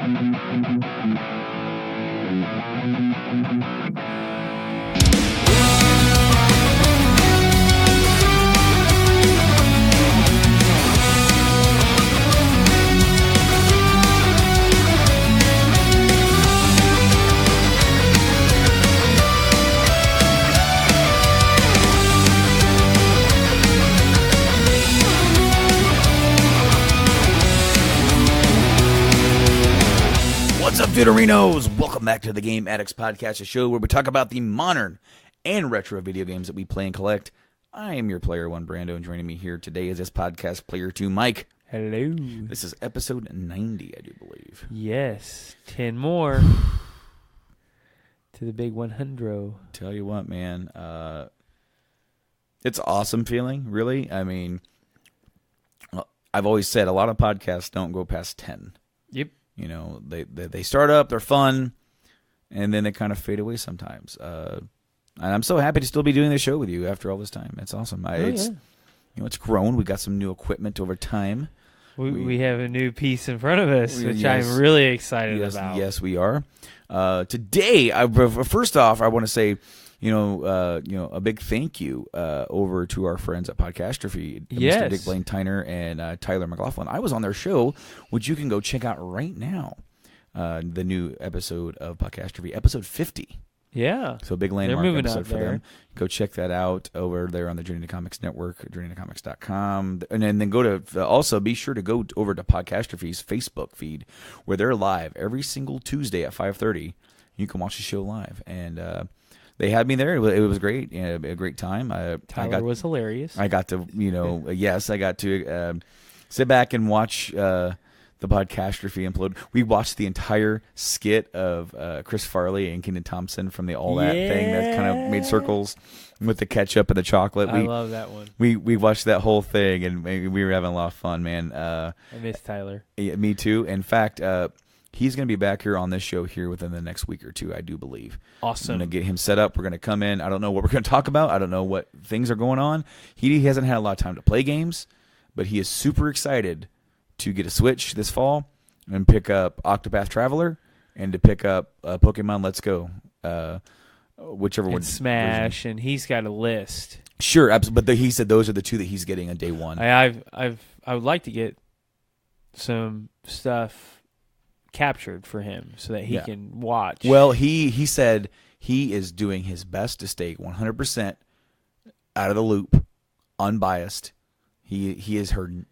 What's up, Fidderinos? Welcome back to the Game Addicts podcast, a show where we talk about the modern and retro video games that we play and collect. I am your player one, Brando, and joining me here today is this podcast player two, Mike. Hello. This is episode 90, I do believe. Yes, 10 more to the big 100. Tell you what, man, it's an awesome feeling, really. I mean, I've always said a lot of podcasts don't go past 10. Yep. You know, they start up, they're fun, and then they kind of fade away sometimes. And I'm so happy to still be doing this show with you after all this time. It's awesome. It's grown. We got some new equipment over time. We have a new piece in front of us, which yes, I'm really excited about. Yes, we are. Today, first off, I want to say, a big thank you over to our friends at Podcastrophe, Mr. Dick Blaine Tyner and Tyler McLaughlin. I was on their show, which you can go check out right now. The new episode of Podcastrophe, episode 50. Yeah. So a big landmark episode for them. Go check that out over there on the Journey to Comics Network, journeytocomics.com. And then go to, also be sure to go over to Podcastrophe's Facebook feed, where they're live every single Tuesday at 5:30. You can watch the show live. And they had me there. It was great. A great time. Tyler was hilarious. I got to, I got to sit back and watch the Podcastrophe implode. We watched the entire skit of Chris Farley and Kenan Thompson from the All That thing that kind of made circles with the ketchup and the chocolate. I love that one. We watched that whole thing, and we were having a lot of fun, man. I miss Tyler. Yeah, me too. In fact, he's going to be back here on this show here within the next week or two, I do believe. Awesome. I'm going to get him set up. We're going to come in. I don't know what we're going to talk about. I don't know what things are going on. He hasn't had a lot of time to play games, but he is super excited to get a Switch this fall and pick up Octopath Traveler and to pick up Pokemon Let's Go, whichever one. Smash, version. And he's got a list. Sure, absolutely. But he said those are the two that he's getting on day one. I would like to get some stuff captured for him so that he can watch. Well, he said he is doing his best to stay 100% out of the loop, unbiased. He has heard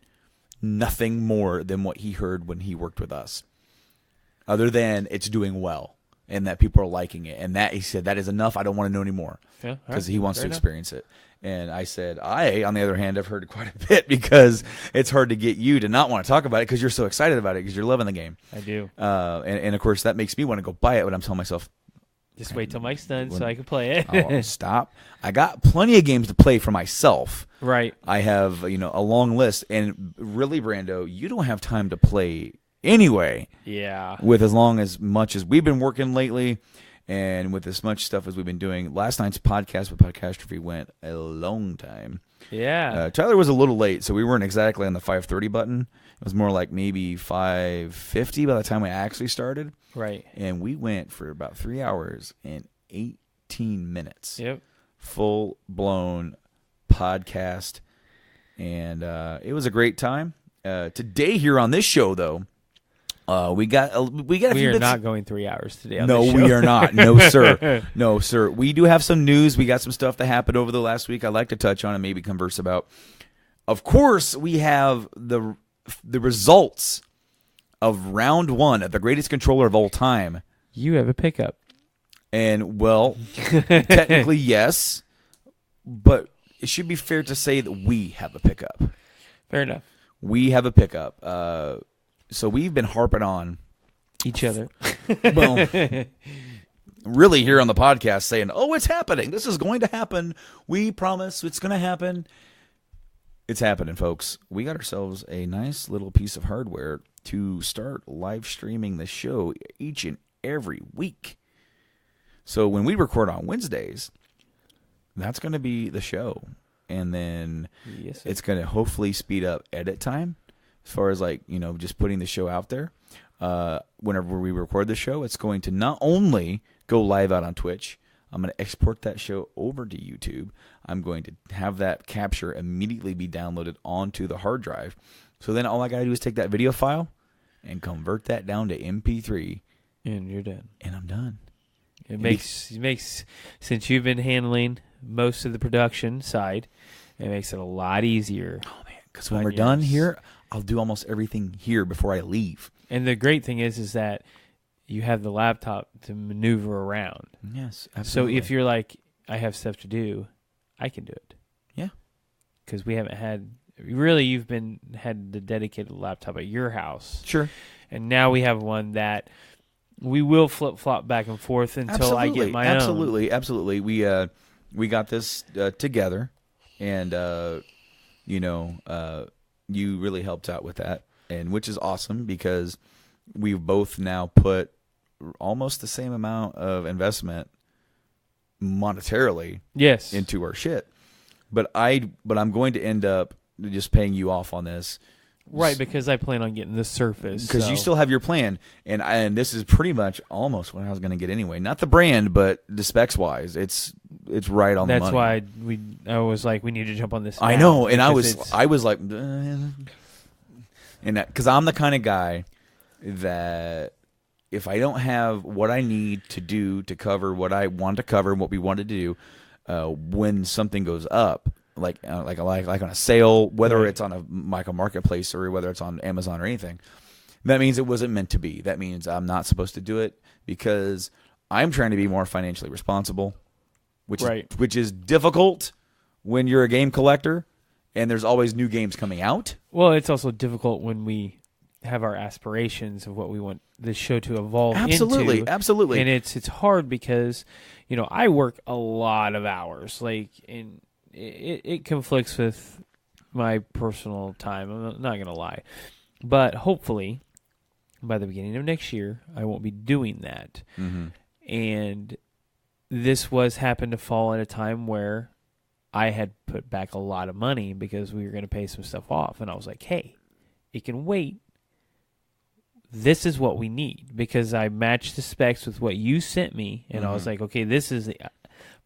nothing more than what he heard when he worked with us, other than it's doing well and that people are liking it. And that he said that is enough. I don't want to know anymore because he wants to experience it. And I said, on the other hand, I've heard quite a bit because it's hard to get you to not want to talk about it because you're so excited about it because you're loving the game. I do. And of course, that makes me want to go buy it, but I'm telling myself, just wait till Mike's done so I can play it. Oh, stop. I got plenty of games to play for myself. Right. I have, a long list. And really, Brando, you don't have time to play anyway. Yeah. With as much as we've been working lately and with as much stuff as we've been doing. Last night's podcast with Podcastrophe went a long time. Yeah. Tyler was a little late, so we weren't exactly on the 5:30 button. It was more like maybe 5:50 by the time we actually started. Right. And we went for about 3 hours and 18 minutes. Yep. Full-blown podcast. And it was a great time. Today here on this show, though, we got a few bits. We are not going 3 hours today on No, this show. we are not. No, sir. No, sir. We do have some news. We got some stuff that happened over the last week I'd like to touch on and maybe converse about. Of course, we have the results of round one of the greatest controller of all time. You have a pickup. And, well, technically, yes. But it should be fair to say that we have a pickup. Fair enough. We have a pickup. So we've been harping on each other. Well, really here on the podcast saying, oh, it's happening. This is going to happen. We promise it's going to happen. It's happening, folks. We got ourselves a nice little piece of hardware to start live streaming the show each and every week. So when we record on Wednesdays, that's going to be the show. And then it's going to hopefully speed up edit time as far as just putting the show out there. whenever we record the show, it's going to not only go live out on Twitch, I'm going to export that show over to YouTube. I'm going to have that capture immediately be downloaded onto the hard drive. So then all I got to do is take that video file and convert that down to MP3. And you're done. And I'm done. It makes since you've been handling most of the production side, it makes it a lot easier. Oh man, because when we're done here, I'll do almost everything here before I leave. And the great thing is that you have the laptop to maneuver around. Yes, absolutely. So if you're like, I have stuff to do, I can do it. Yeah, because we haven't had really. You've had the dedicated laptop at your house, sure, and now we have one that. We will flip-flop back and forth until I get my own. Absolutely. We got this together, and you really helped out with that, and which is awesome because we've both now put almost the same amount of investment monetarily into our shit. But I'm going to end up just paying you off on this. Right, because I plan on getting the Surface. Because you still have your plan, and this is pretty much almost what I was going to get anyway. Not the brand, but the specs wise, it's right on the money. That's why I was like, we need to jump on this. I know, and I was like, and because I'm the kind of guy that if I don't have what I need to do to cover what I want to cover and what we want to do, when something goes up. Like on a sale, whether it's on a marketplace or whether it's on Amazon or anything, that means it wasn't meant to be. That means I'm not supposed to do it because I'm trying to be more financially responsible, which is difficult when you're a game collector and there's always new games coming out. Well, it's also difficult when we have our aspirations of what we want this show to evolve into. Absolutely. And it's hard because, I work a lot of hours, it conflicts with my personal time. I'm not going to lie. But hopefully, by the beginning of next year, I won't be doing that. Mm-hmm. And this happened to fall at a time where I had put back a lot of money because we were going to pay some stuff off. And I was like, hey, it can wait. This is what we need. Because I matched the specs with what you sent me. And I was like, okay, this is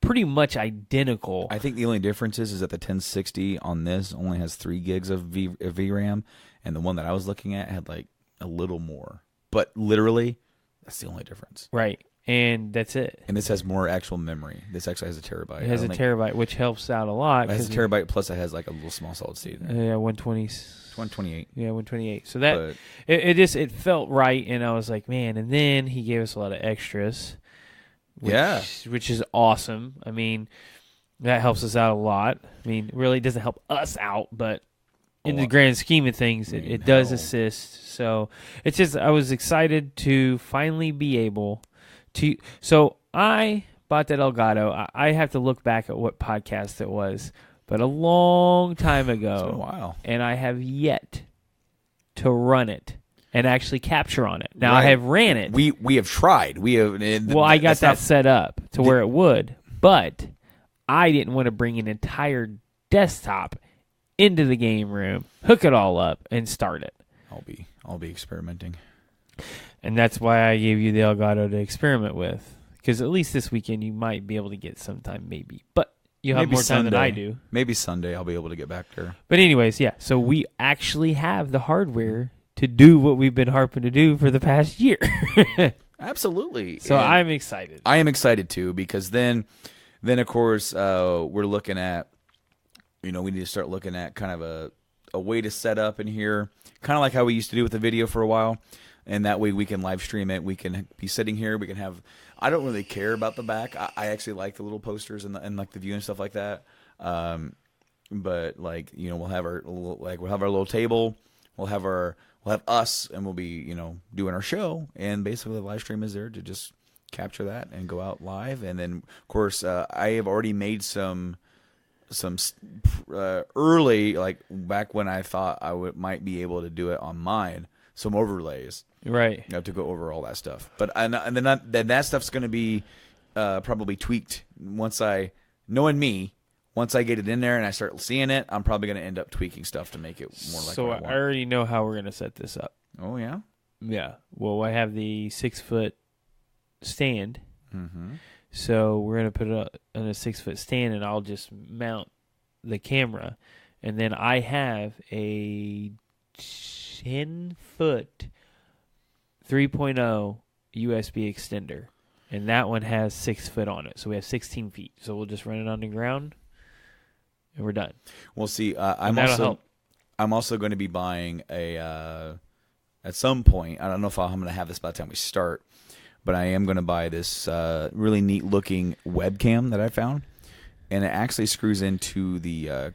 pretty much identical. I think the only difference is that the 1060 on this only has 3 gigs of VRAM, and the one that I was looking at had like a little more. But literally, that's the only difference. Right, and that's it. And this has more actual memory. This actually has a terabyte. It has a terabyte, which helps out a lot. It has a terabyte, plus it has like a little small solid state. Yeah, 120. 128. Yeah, 128. So that it felt right, and I was like, man. And then he gave us a lot of extras. Which is awesome. I mean, that helps us out a lot. I mean, it really doesn't help us out, but in the grand scheme of things, it does assist. So it's just, I was excited to finally be able to. So I bought that Elgato. I have to look back at what podcast it was, but a long time ago. It's been a while. And I have yet to run it. And actually capture on it. Now, I have ran it. We have tried. I got that set up to where it would, but I didn't want to bring an entire desktop into the game room, hook it all up, and start it. I'll be experimenting. And that's why I gave you the Elgato to experiment with. Because at least this weekend you might be able to get sometime, maybe. But you'll have more time than I do. Maybe Sunday I'll be able to get back there. But anyways, yeah. So we actually have the hardware to do what we've been harping to do for the past year. Absolutely. So I'm excited. I am excited too, because then of course we're looking at, we need to start looking at kind of a way to set up in here, kind of like how we used to do with the video for a while, and that way we can live stream it. We can be sitting here. We can have. I don't really care about the back. I actually like the little posters and like the view and stuff like that. But we'll have our little table. We'll have us, and we'll be, doing our show, and basically the live stream is there to just capture that and go out live. And then, of course, I have already made some early, like back when I thought I might be able to do it on mine, some overlays, right? To go over all that stuff. But and then that stuff's going to be probably tweaked knowing me. Once I get it in there and I start seeing it, I'm probably going to end up tweaking stuff to make it more like what I want. I already know how we're going to set this up. Oh, yeah? Yeah. Well, I have the 6-foot stand. Mm-hmm. So we're going to put it on a 6-foot stand, and I'll just mount the camera. And then I have a 10-foot 3.0 USB extender. And that one has 6 foot on it. So we have 16 feet. So we'll just run it on the ground, and we're done. We'll see. I'm also going to be buying at some point. I don't know if I'm going to have this by the time we start, but I am going to buy this really neat looking webcam that I found, and it actually screws into the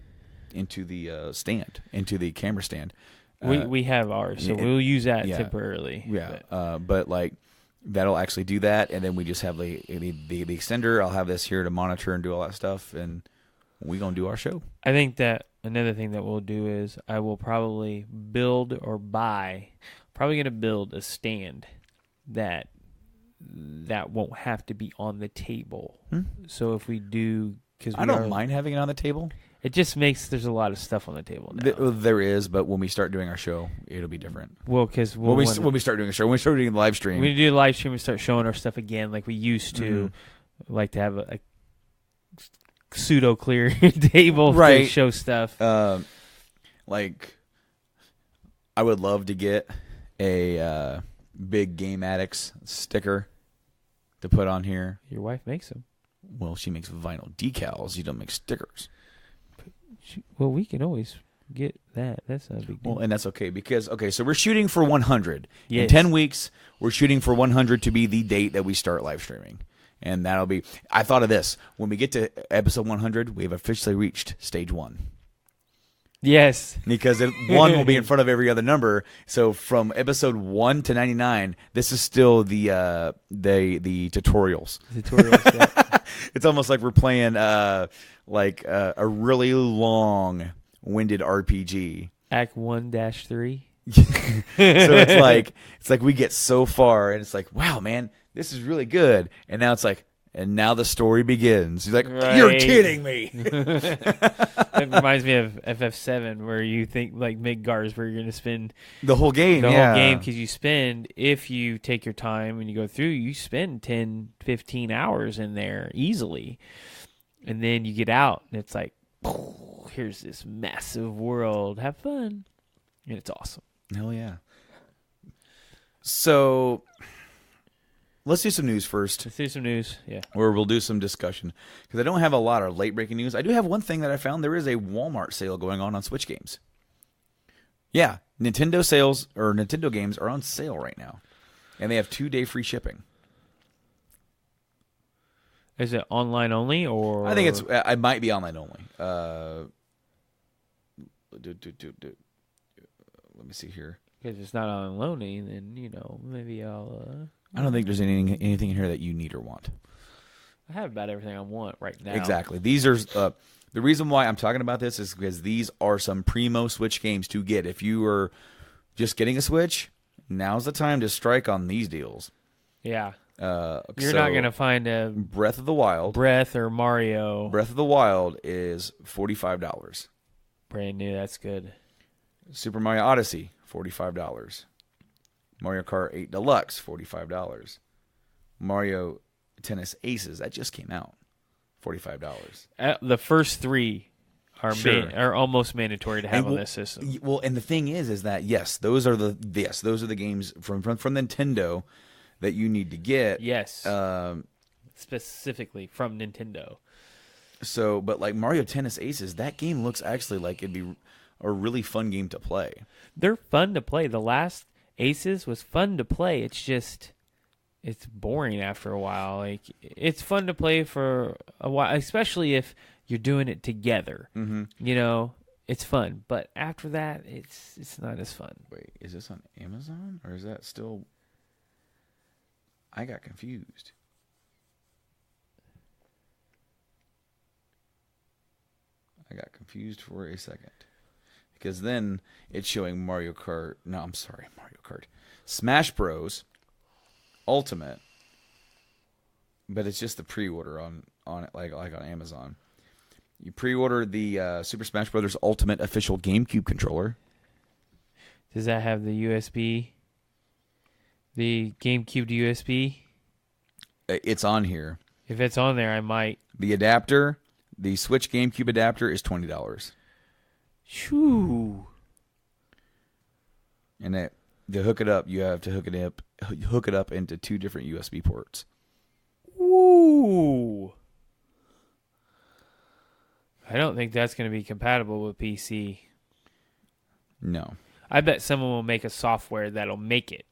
stand, into the camera stand. We have ours, so we'll use that temporarily. Yeah, but like that'll actually do that, and then we just have the extender. I'll have this here to monitor and do all that stuff, and we're gonna do our show. I think that another thing that we'll do is I will probably build or buy. Probably gonna build a stand that won't have to be on the table. So if we do, because I don't mind having it on the table. It just makes there's a lot of stuff on the table now. There is, but when we start doing our show, it'll be different. Well, because when we start doing a show, when we start doing the live stream, we do the live stream and start showing our stuff again, like we used to, like to have a pseudo clear table to show stuff. Like I would love to get a big Game Addicts sticker to put on here. Your wife makes them. Well, she makes vinyl decals. You don't make stickers. Well, we can always get that. That's not a big deal. Well, and that's okay because, so we're shooting for 100. Yes. In 10 weeks, we're shooting for 100 to be the date that we start live streaming. And that'll be, I thought of this. When we get to episode 100, we've officially reached stage 1. Yes. Because 1 will be in front of every other number. So from episode 1 to 99, this is still the tutorials. Yeah. It's almost like we're playing a really long-winded RPG. Act 1-3. So it's like we get so far, and it's like, wow, man, this is really good. And now it's like, and now the story begins. He's like, you're kidding me. That reminds me of FF7, where you think like Midgars, where you're going to spend the whole game. Because you spend, if you take your time and you go through, you spend 10, 15 hours in there easily. And then you get out, and it's like, here's this massive world. Have fun. And it's awesome. Hell yeah. So let's do some news first. Let's do some news, yeah. Or we'll do some discussion. Because I don't have a lot of late-breaking news. I do have one thing that I found. There is a Walmart sale going on Switch games. Yeah, Nintendo games are on sale right now. And they have 2-day free shipping. Is it online only, or? I think it might be online only. Let me see here. Because it's not online only, then, maybe I'll... I don't think there's anything in here that you need or want. I have about everything I want right now. Exactly. These are the reason why I'm talking about this is because these are some primo Switch games to get. If you are just getting a Switch, now's the time to strike on these deals. Yeah. You're not going to find a Breath of the Wild. Breath or Mario. Breath of the Wild is $45. Brand new. That's good. Super Mario Odyssey, $45. Mario Kart 8 Deluxe, $45. Mario Tennis Aces, that just came out, $45. The first 3 are almost mandatory to have on this system. Well, and the thing is that those are the games from Nintendo that you need to get. Yes. Specifically from Nintendo. So, but like Mario Tennis Aces, that game looks actually like it'd be a really fun game to play. They're fun to play. The last Aces was fun to play. It's just, it's boring after a while. Like, it's fun to play for a while, especially if you're doing it together. Mm-hmm. It's fun. But after that, it's not as fun. Wait, is this on Amazon or is that still? I got confused. I got confused for a second. Because then it's showing Mario Kart. No, I'm sorry, Mario Kart. Smash Bros. Ultimate. But it's just the pre-order on it, like on Amazon. You pre-order the Super Smash Bros. Ultimate official GameCube controller. Does that have the USB? The GameCube to USB? It's on here. If it's on there, I might. The adapter, the Switch GameCube adapter is $20. Shoo. And to hook it up, you have to hook it up into 2 different USB ports. Ooh. I don't think that's going to be compatible with PC. No. I bet someone will make a software that'll make it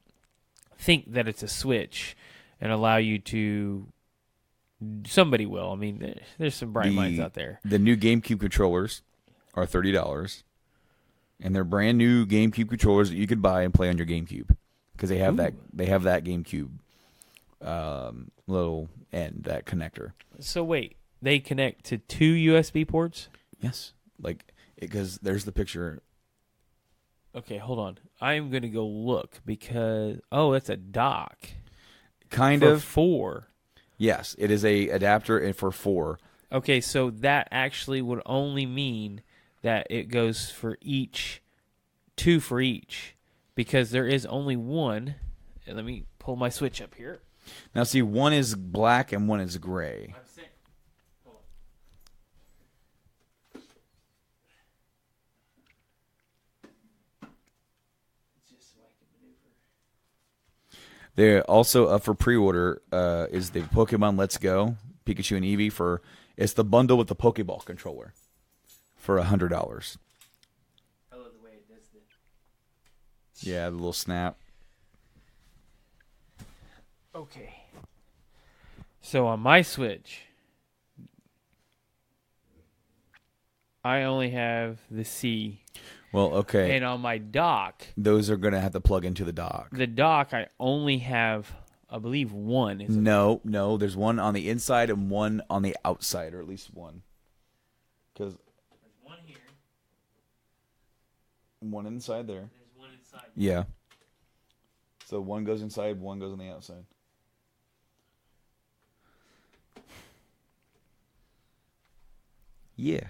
think that it's a Switch and allow you to... Somebody will. I mean, there's some bright minds out there. The new GameCube controllers are $30. And they're brand new GameCube controllers that you could buy and play on your GameCube. Because they have that GameCube little end, that connector. So wait, they connect to 2 USB ports? Yes. Because there's the picture. Okay, hold on. I'm going to go look because, that's a dock. Kind for of. 4. Yes, it is a adapter for 4. Okay, so that actually would only mean that it goes for each, 2 for each, because there is only one. And let me pull my Switch up here. Now, see, one is black and one is gray. They're also up for pre-order is the Pokemon Let's Go, Pikachu and Eevee it's the bundle with the Pokeball controller for $100. I love the way it does this. Yeah, the little snap. Okay. So on my Switch, I only have the C. Well, okay. And on my dock... Those are going to have to plug into the dock. The dock, I only have, I believe, one. No. There's one on the inside and one on the outside, or at least one. Because there's one here. One inside there. There's one inside. Yeah. So one goes inside, one goes on the outside. Yeah.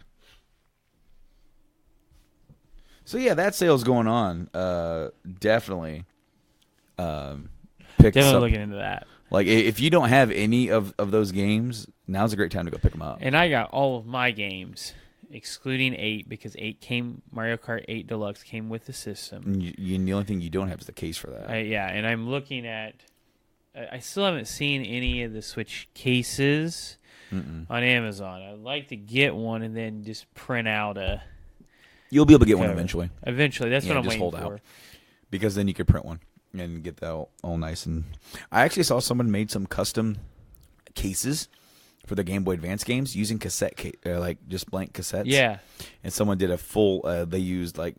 So yeah, that sale's going on. Definitely. Definitely looking into that. Like if you don't have any of those games, now's a great time to go pick them up. And I got all of my games, excluding 8, because Mario Kart 8 Deluxe came with the system. And the only thing you don't have is the case for that. And I'm looking at. I still haven't seen any of the Switch cases on Amazon. I'd like to get one and then just print out a. You'll be able to get one eventually. Eventually, that's what I'm waiting for. Out. Because then you could print one and get that all nice. And I actually saw someone made some custom cases for the Game Boy Advance games using cassette, like just blank cassettes. Yeah. And someone did a full. They used the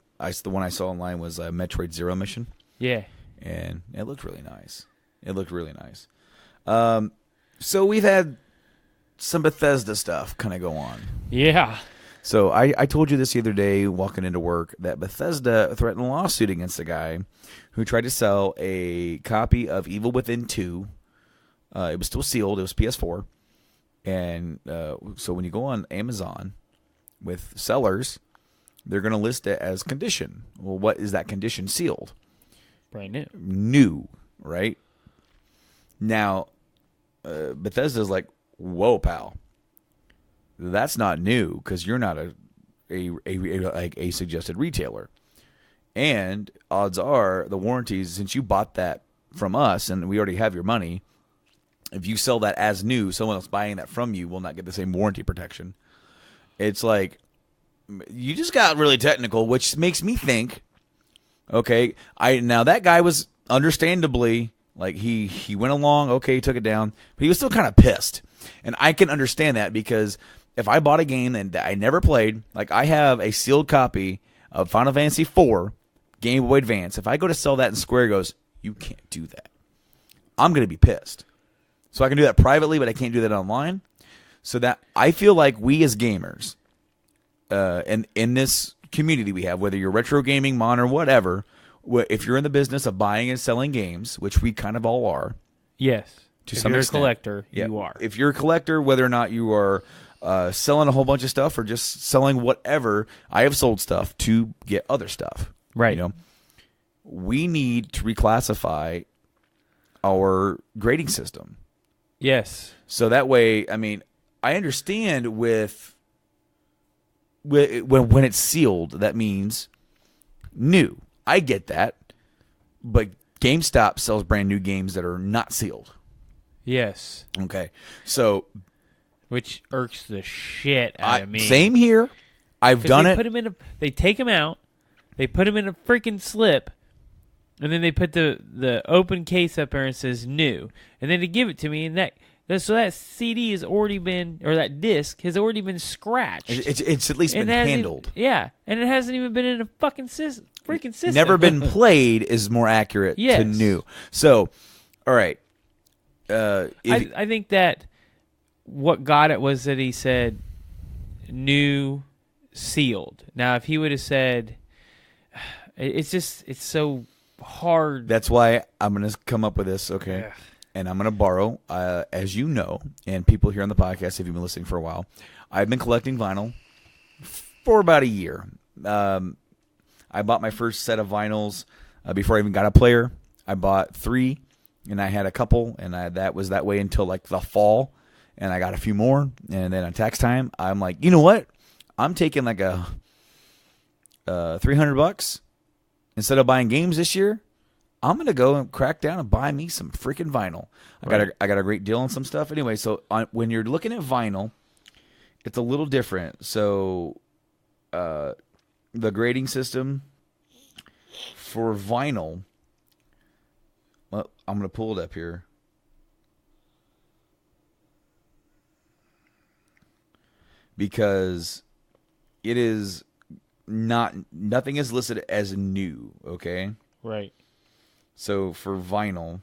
one I saw online was a Metroid Zero mission. Yeah. And it looked really nice. So we've had some Bethesda stuff kind of go on. Yeah. So I told you this the other day walking into work that Bethesda threatened a lawsuit against a guy who tried to sell a copy of Evil Within 2. It was still sealed. It was PS4. And so when you go on Amazon with sellers, they're going to list it as condition. Well, what is that condition? Sealed. Brand new. New, right? Now, Bethesda's like, whoa, pal. That's not new because you're not a suggested retailer. And odds are the warranties, since you bought that from us and we already have your money, if you sell that as new, someone else buying that from you will not get the same warranty protection. It's like, you just got really technical, which makes me think, okay, now that guy was understandably, like he went along, okay, he took it down, but he was still kind of pissed. And I can understand that because if I bought a game that I never played, like I have a sealed copy of Final Fantasy IV Game Boy Advance. If I go to sell that and Square goes, you can't do that, I'm going to be pissed. So I can do that privately, but I can't do that online. So that I feel like we as gamers, and in this community we have, whether you're retro gaming, modern, whatever, if you're in the business of buying and selling games, which we kind of all are. Yes. To if some you're extent, a collector, yeah. You are. If you're a collector, whether or not you are selling a whole bunch of stuff or just selling whatever, I have sold stuff to get other stuff. Right. We need to reclassify our grading system. Yes. So that way, I mean, I understand when it's sealed, that means new. I get that. But GameStop sells brand new games that are not sealed. Yes. Okay. So, which irks the shit out of me. Same here. I've done it. They take them out. They put them in a freaking slip. And then they put the open case up there and says new. And then they give it to me, and so that CD has already been, or that disc has already been scratched. It's at least been handled. Yeah, and it hasn't even been in a fucking freaking system. Never been played is more accurate to new. So, all right. I think that what got it was that he said new sealed. Now, if he would have said, it's so hard. That's why I'm going to come up with this, okay? Ugh. And I'm going to borrow, as you know, and people here on the podcast, if you've been listening for a while, I've been collecting vinyl for about a year. I bought my first set of vinyls before I even got a player. I bought 3, and I had a couple, and that was that way until like the fall, and I got a few more. And then on tax time, I'm like, you know what? I'm taking like a $300 instead of buying games this year. I'm gonna go and crack down and buy me some freaking vinyl. I got a great deal on some stuff. Anyway, so when you're looking at vinyl, it's a little different. So, the grading system for vinyl. Well, I'm gonna pull it up here. Because it is nothing is listed as new, okay? Right. So for vinyl,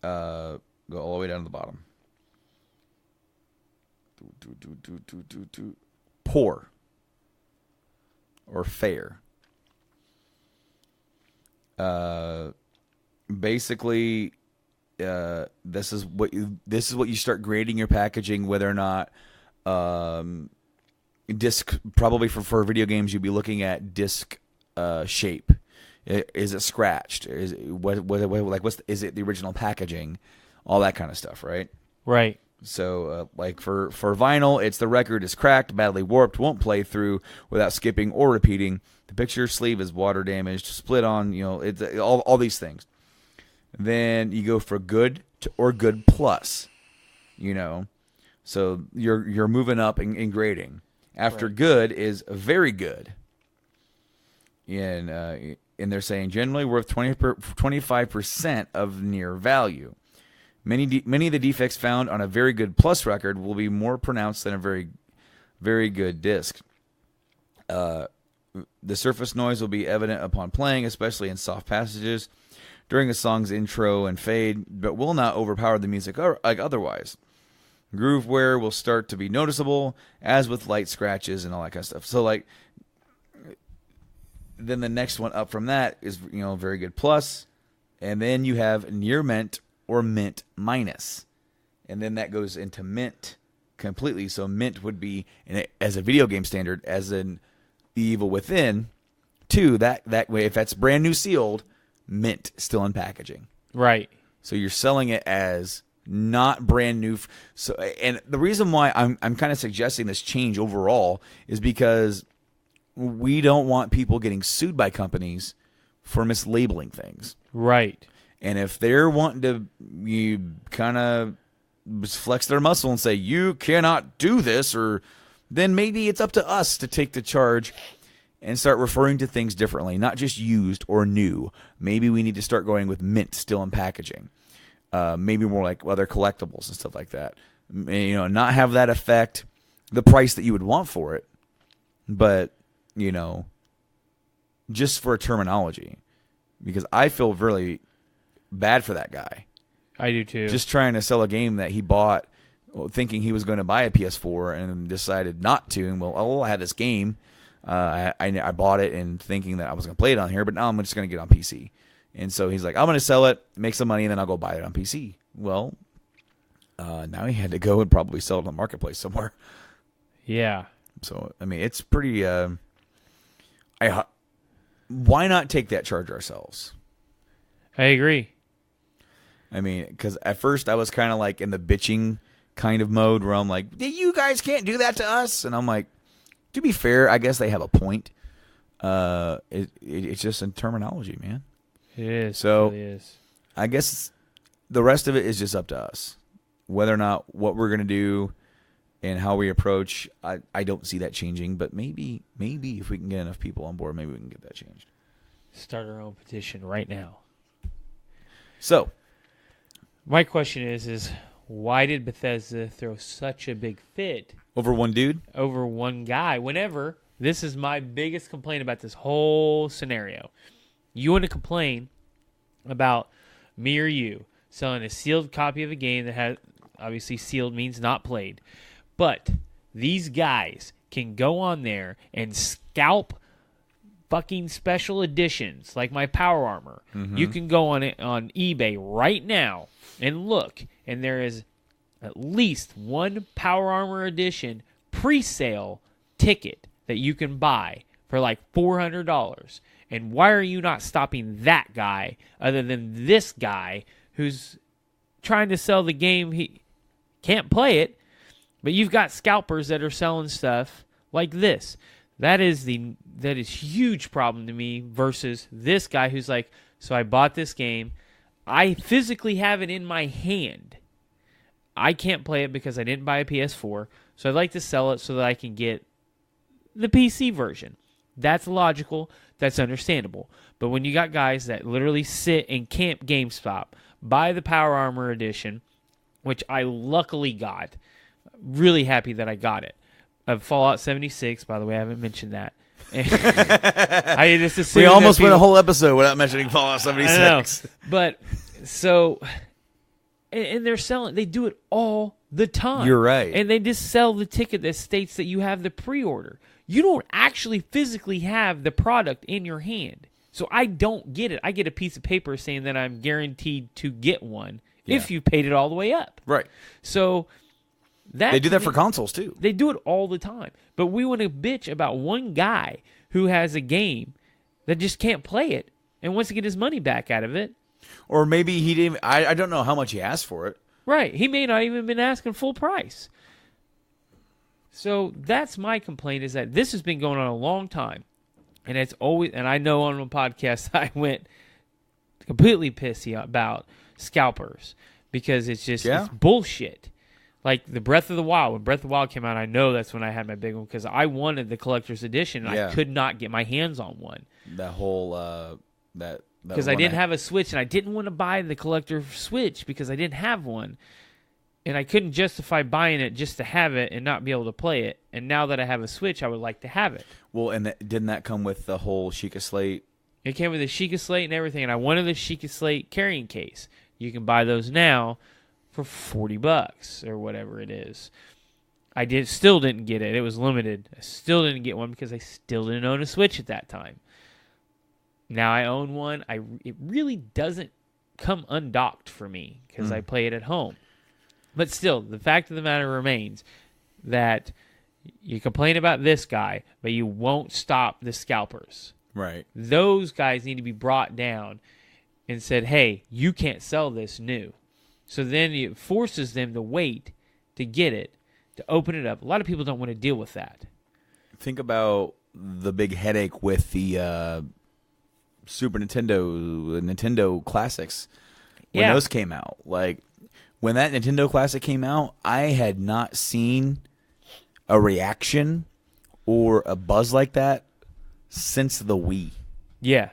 go all the way down to the bottom. Poor or fair. Basically, this is what you start grading your packaging, whether or not disc, probably for video games, you'd be looking at disc shape. Is it scratched? Is it, is it the original packaging? All that kind of stuff, right? Right. So, like for vinyl, it's the record is cracked, badly warped, won't play through without skipping or repeating. The picture sleeve is water damaged, split on. It's all these things. Then you go for good or good plus. So you're moving up in grading. After right. Good is very good. And they're saying generally worth 25% of near value. Many of the defects found on a very good plus record will be more pronounced than a very, very good disc. The surface noise will be evident upon playing, especially in soft passages during a song's intro and fade, but will not overpower the music like otherwise. Groove wear will start to be noticeable, as with light scratches and all that kind of stuff. So, like, then the next one up from that is, very good plus, and then you have near mint or mint minus, and then that goes into mint completely. So mint would be, as a video game standard, as in The Evil Within 2. That way, if that's brand new sealed, mint still in packaging. Right. So you're selling it as not brand new. So, and the reason why I'm kind of suggesting this change overall is because we don't want people getting sued by companies for mislabeling things. Right. And if they're wanting to kind of flex their muscle and say, you cannot do this, then maybe it's up to us to take the charge and start referring to things differently, not just used or new. Maybe we need to start going with mint still in packaging. Maybe more like other collectibles and stuff like that. Not have that affect the price that you would want for it, but just for terminology, because I feel really bad for that guy. I do too. Just trying to sell a game that he bought thinking he was going to buy a PS4 and decided not to. And I had this game. I bought it and thinking that I was going to play it on here, but now I'm just going to get it on PC. And so he's like, I'm going to sell it, make some money, and then I'll go buy it on PC. Well, now he had to go and probably sell it on the marketplace somewhere. Yeah. So, I mean, it's pretty... why not take that charge ourselves? I agree. I mean, because at first I was kind of like in the bitching kind of mode where I'm like, you guys can't do that to us. And I'm like, to be fair, I guess they have a point. It's just in terminology, man. It is. So it really is. I guess the rest of it is just up to us. Whether or not what we're going to do and how we approach, I don't see that changing. But maybe if we can get enough people on board, maybe we can get that changed. Start our own petition right now. So, my question is why did Bethesda throw such a big fit over one dude? Over one guy. Whenever, this is my biggest complaint about this whole scenario. You want to complain about me or you selling a sealed copy of a game that has, obviously sealed means not played. But these guys can go on there and scalp fucking special editions like my Power Armor. Mm-hmm. You can go on it on eBay right now and look, and there is at least one Power Armor edition pre-sale ticket that you can buy for like $400. And why are you not stopping that guy other than this guy who's trying to sell the game? He can't play it, but you've got scalpers that are selling stuff like this. That is huge problem to me versus this guy who's like, so I bought this game. I physically have it in my hand. I can't play it because I didn't buy a PS4, so I'd like to sell it so that I can get the PC version. That's logical. That's understandable. But when you got guys that literally sit and camp GameStop, buy the Power Armor Edition, which I luckily got. Really happy that I got it. Of Fallout 76, by the way, I haven't mentioned that. I just assumed we almost went a whole episode without mentioning Fallout 76. I know. But so, and they're selling. They do it all the time. You're right. And they just sell the ticket that states that you have the pre-order. You don't actually physically have the product in your hand. So I don't get it. I get a piece of paper saying that I'm guaranteed to get one if you paid it all the way up. Right. So that they do that for consoles too. They do it all the time. But we want to bitch about one guy who has a game that just can't play it and wants to get his money back out of it. Or maybe he didn't. I don't know how much he asked for it. Right. He may not even been asking full price. So that's my complaint, is that this has been going on a long time. And it's always, and I know on a podcast I went completely pissy about scalpers because it's just it's bullshit. Like the Breath of the Wild. When Breath of the Wild came out, I know that's when I had my big one because I wanted the collector's edition and I could not get my hands on one. That whole because I didn't have a Switch and I didn't want to buy the collector Switch because I didn't have one. And I couldn't justify buying it just to have it and not be able to play it. And now that I have a Switch, I would like to have it. Well, and didn't that come with the whole Sheikah Slate? It came with the Sheikah Slate and everything. And I wanted the Sheikah Slate carrying case. You can buy those now for $40 or whatever it is. I still didn't get it. It was limited. I still didn't get one because I still didn't own a Switch at that time. Now I own one. It really doesn't come undocked for me because I play it at home. But still, the fact of the matter remains that you complain about this guy, but you won't stop the scalpers. Right. Those guys need to be brought down and said, hey, you can't sell this new. So then it forces them to wait to get it, to open it up. A lot of people don't want to deal with that. Think about the big headache with the Super Nintendo Classics when those came out. Like, when that Nintendo Classic came out, I had not seen a reaction or a buzz like that since the Wii. Yeah.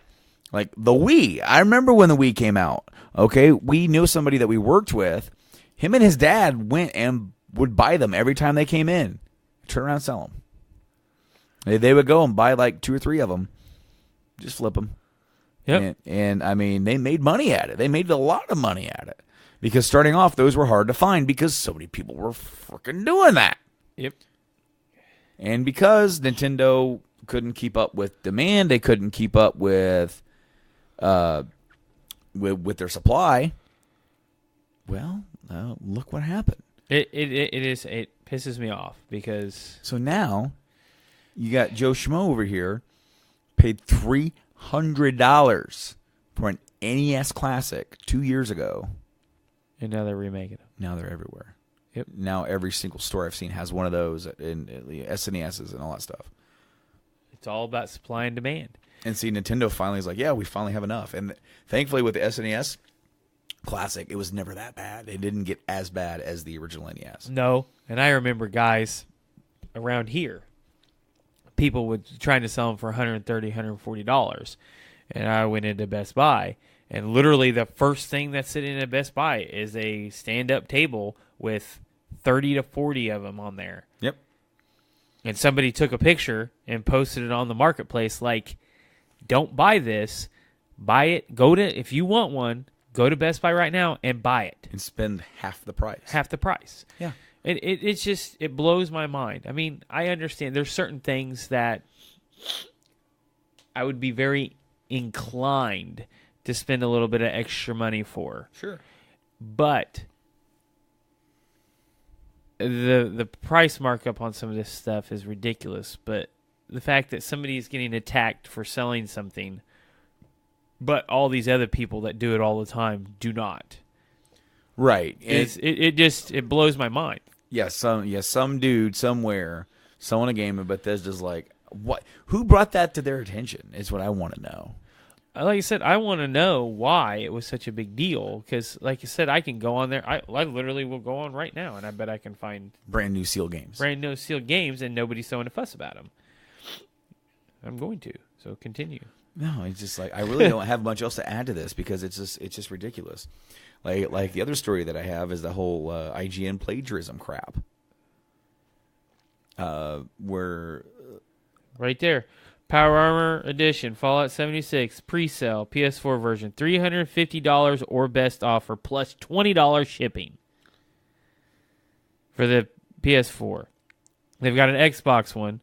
Like, the Wii. I remember when the Wii came out. Okay, we knew somebody that we worked with. Him and his dad went and would buy them every time they came in. Turn around and sell them. They would go and buy like 2 or 3 of them. Just flip them. Yep. And I mean, they made money at it. They made a lot of money at it. Because starting off, those were hard to find because so many people were freaking doing that. Yep. And because Nintendo couldn't keep up with demand, they couldn't keep up with their supply. Well, look what happened. It pisses me off because so now you got Joe Schmo over here paid $300 for an NES Classic 2 years ago. And now they're remaking them. Now they're everywhere. Yep. Now every single store I've seen has one of those in SNESs and all that stuff. It's all about supply and demand. And see, Nintendo finally is like, yeah, we finally have enough. And thankfully with the SNES Classic, it was never that bad. It didn't get as bad as the original NES. No. And I remember guys around here, people would trying to sell them for $130, $140. And I went into Best Buy. And literally the first thing that's sitting at Best Buy is a stand-up table with 30 to 40 of them on there. Yep. And somebody took a picture and posted it on the marketplace like, don't buy this. Buy it. If you want one, go to Best Buy right now and buy it. And spend half the price. Half the price. Yeah. It's just, it blows my mind. I mean, I understand there's certain things that I would be very inclined to spend a little bit of extra money for. Sure. But the price markup on some of this stuff is ridiculous. But the fact that somebody is getting attacked for selling something, but all these other people that do it all the time do not. Right. It blows my mind. Yeah, some dude somewhere selling a game, but Bethesda's like, what? Who brought that to their attention is what I want to know. Like I said, I want to know why it was such a big deal. Because, like I said, I can go on there. I literally will go on right now, and I bet I can find brand new sealed games. And nobody's throwing a fuss about them. I'm going to. So continue. No, it's just like I really don't have much else to add to this because it's just ridiculous. Like the other story that I have is the whole IGN plagiarism crap. Where right there. Power Armor Edition, Fallout 76, pre-sale, PS4 version, $350 or best offer, plus $20 shipping for the PS4. They've got an Xbox one,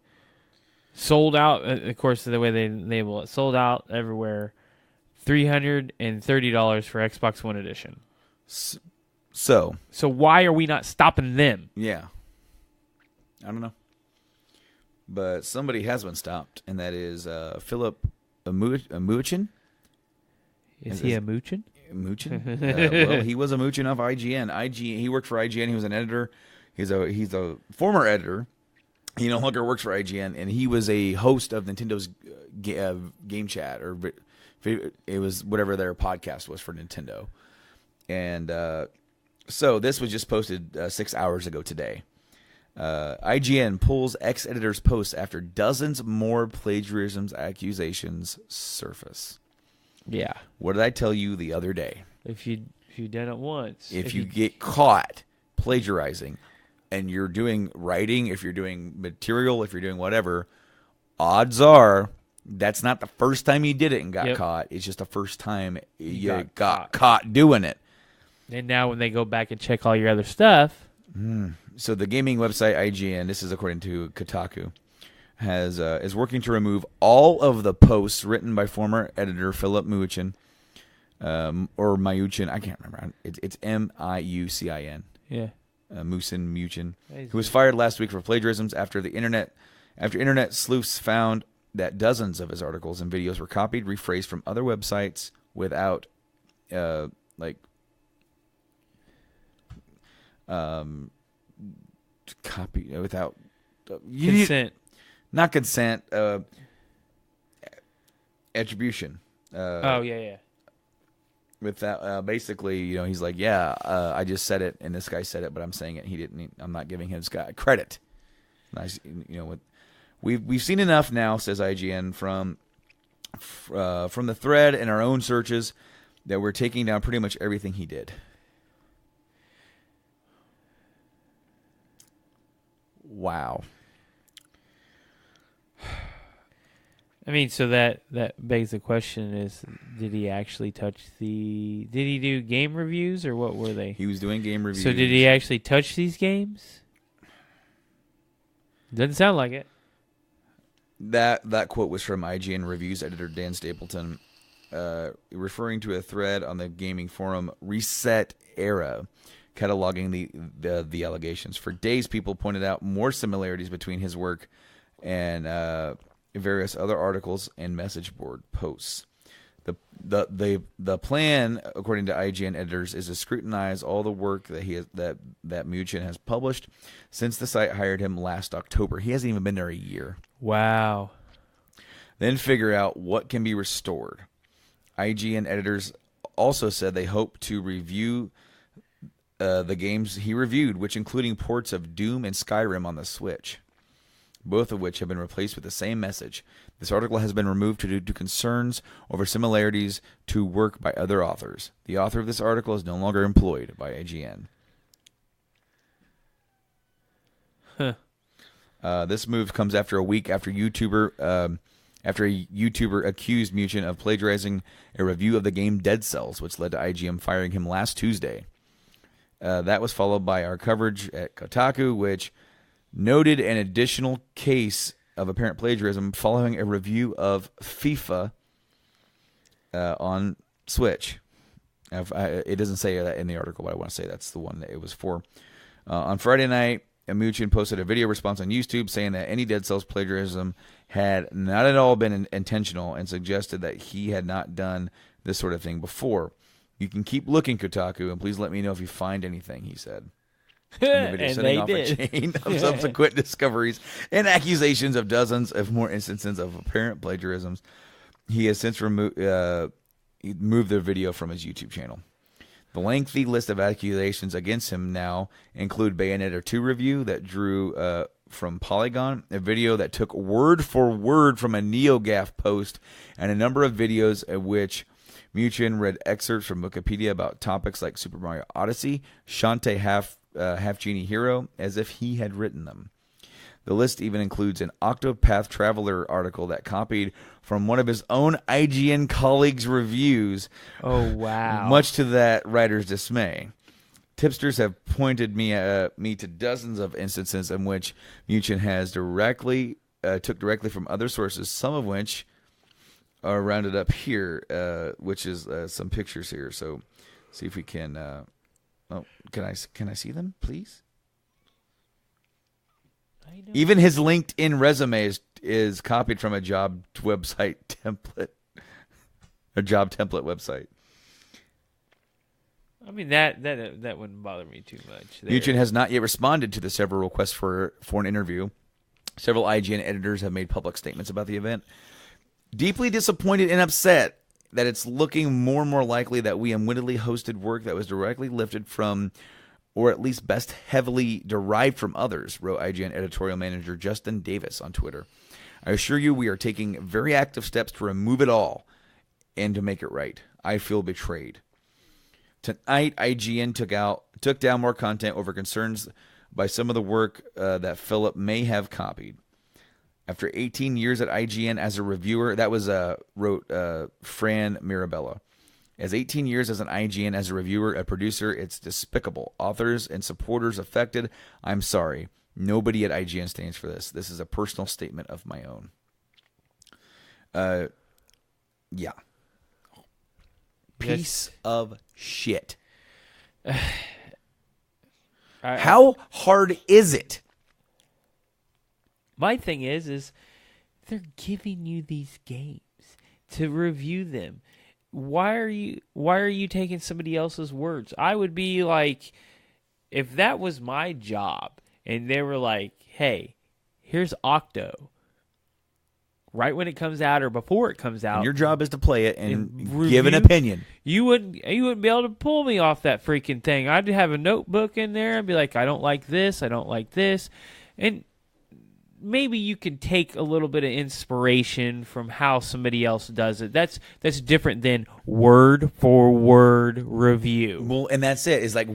sold out, of course, the way they label it, sold out everywhere, $330 for Xbox One Edition. So why are we not stopping them? Yeah. I don't know. But somebody has been stopped, and that is Philip Amuchin. Is he a Muchin? Muchin? Well, he was a Muchin of IGN. He worked for IGN. He was an editor. He's a former editor. He no longer works for IGN, and he was a host of Nintendo's Game Chat, or it was whatever their podcast was for Nintendo. And so this was just posted 6 hours ago today. IGN pulls ex-editor's post after dozens more plagiarisms accusations surface. Yeah. What did I tell you the other day? If you done it once. If you get caught plagiarizing and you're doing writing, if you're doing material, if you're doing whatever, odds are that's not the first time you did it and got caught. It's just the first time you got caught doing it. And now when they go back and check all your other stuff... So the gaming website IGN, this is according to Kotaku, is working to remove all of the posts written by former editor Philip Muchin, or Mayuchin. I can't remember. It's Miucin. Yeah, Muchin, who was fired last week for plagiarisms after internet sleuths found that dozens of his articles and videos were copied, rephrased from other websites without, copy without consent, not consent, attribution. Yeah. With that, basically, he's like, I just said it, and this guy said it, but I'm saying it. He didn't. I'm not giving him this guy credit. Nice, we've seen enough now, says IGN, from the thread and our own searches that we're taking down pretty much everything he did. Wow. I mean, so that begs the question is, did he actually did he do game reviews, or what were they? He was doing game reviews. So did he actually touch these games? Doesn't sound like it. That quote was from IGN Reviews editor Dan Stapleton, referring to a thread on the gaming forum Reset Era, cataloging the allegations. For days, people pointed out more similarities between his work and various other articles and message board posts. The plan, according to IGN editors, is to scrutinize all the work that Muchin has published since the site hired him last October. He hasn't even been there a year. Wow. Then figure out what can be restored. IGN editors also said they hope to review the games he reviewed, which including ports of Doom and Skyrim on the Switch, both of which have been replaced with the same message. This article has been removed due to concerns over similarities to work by other authors. The author of this article is no longer employed by IGN. This move comes after a week after a YouTuber accused Muchin of plagiarizing a review of the game Dead Cells, which led to IGN firing him last Tuesday. That was followed by our coverage at Kotaku, which noted an additional case of apparent plagiarism following a review of FIFA on Switch. It doesn't say that in the article, but I want to say that's the one that it was for. On Friday night, Muchin posted a video response on YouTube saying that any Dead Cells plagiarism had not at all been intentional and suggested that he had not done this sort of thing before. You can keep looking, Kotaku, and please let me know if you find anything, he said. In the video, and setting they off did. a chain of subsequent discoveries and accusations of dozens of more instances of apparent plagiarisms. He has since moved the video from his YouTube channel. The lengthy list of accusations against him now include Bayonetta 2 review that drew from Polygon, a video that took word for word from a NeoGAF post, and a number of videos in which Muchin read excerpts from Wikipedia about topics like Super Mario Odyssey, Shantae Half Genie Hero, as if he had written them. The list even includes an Octopath Traveler article that copied from one of his own IGN colleagues' reviews. Oh, wow. Much to that writer's dismay. Tipsters have pointed me to dozens of instances in which Muchin has took directly from other sources, some of which are rounded up here, which is some pictures here. So see if we can... can I see them, please? Even his LinkedIn resume is copied from a job website template, a job template website. I mean, that wouldn't bother me too much. Muchin has not yet responded to the several requests for an interview. Several IGN editors have made public statements about the event. Deeply disappointed and upset that it's looking more and more likely that we unwittingly hosted work that was directly lifted from, or at least best heavily derived from others, wrote IGN editorial manager Justin Davis on Twitter. I assure you we are taking very active steps to remove it all and to make it right. I feel betrayed. Tonight, IGN took down more content over concerns by some of the work that Philip may have copied. After 18 years at IGN as a reviewer, that was wrote Fran Mirabella. As 18 years as an IGN as a reviewer, a producer, it's despicable. Authors and supporters affected, I'm sorry. Nobody at IGN stands for this. This is a personal statement of my own. Yeah. Piece of shit. How hard is it? My thing is they're giving you these games to review them. Why are you taking somebody else's words? I would be like, if that was my job and they were like, hey, here's Octo, right when it comes out or before it comes out. And your job is to play it and give an opinion. You wouldn't be able to pull me off that freaking thing. I'd have a notebook in there and be like, I don't like this, I don't like this. And maybe you can take a little bit of inspiration from how somebody else does it. That's different than word for word review. Well, and that's it. It's like,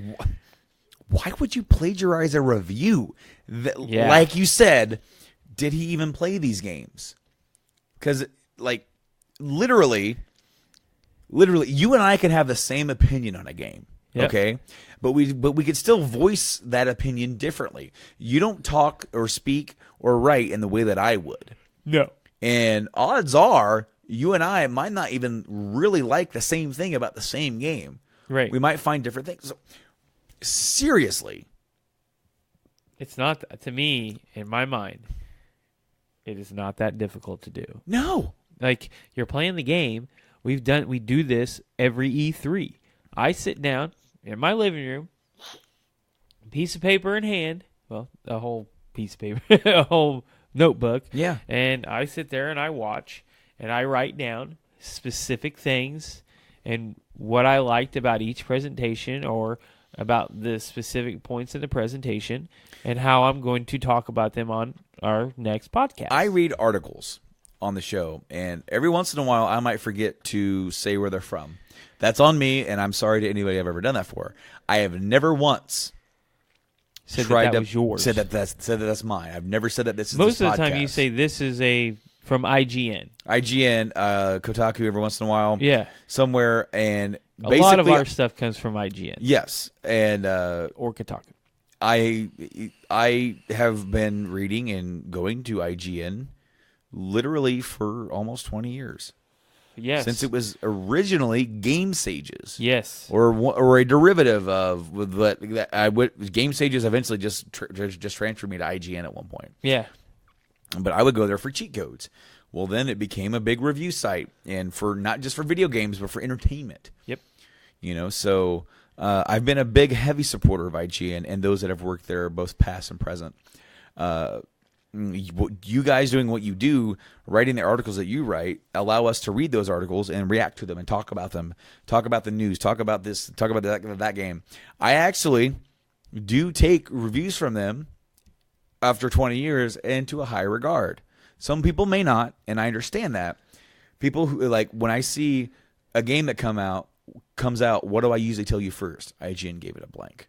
why would you plagiarize a review? Like you said, did he even play these games? Because, like, literally, you and I could have the same opinion on a game. Yep. Okay, but we could still voice that opinion differently. You don't talk or speak or write in the way that I would. No. And odds are you and I might not even really like the same thing about the same game. Right. We might find different things. So, seriously. It's not, to me, in my mind, it is not that difficult to do. No. Like, you're playing the game. We do this every E3. I sit down in my living room, piece of paper in hand, well, a whole piece of paper, a whole notebook. Yeah. And I sit there and I watch and I write down specific things and what I liked about each presentation or about the specific points in the presentation and how I'm going to talk about them on our next podcast. I read articles on the show, and every once in a while I might forget to say where they're from. That's on me, and I'm sorry to anybody I've ever done that for. I have never once said tried that was yours. Said that that's mine. I've never said that this is most this of the podcast. time you say this is from IGN. IGN, Kotaku every once in a while. Yeah. Somewhere, and a lot of our stuff comes from IGN. Yes, and or Kotaku. I have been reading and going to IGN literally for almost 20 years. Yes. Since it was originally Game Sages. Yes. Or a derivative of Game Sages eventually just transferred me to IGN at one point. Yeah. But I would go there for cheat codes. Well, then it became a big review site, and for not just for video games, but for entertainment. Yep. So I've been a big, heavy supporter of IGN and those that have worked there, both past and present. You guys doing what you do, writing the articles that you write, allow us to read those articles and react to them and talk about them, talk about the news, talk about this, talk about that game. I actually do take reviews from them after 20 years into a high regard. Some people may not, and I understand that. People who, like, when I see a game that comes out, what do I usually tell you first? IGN gave it a blank.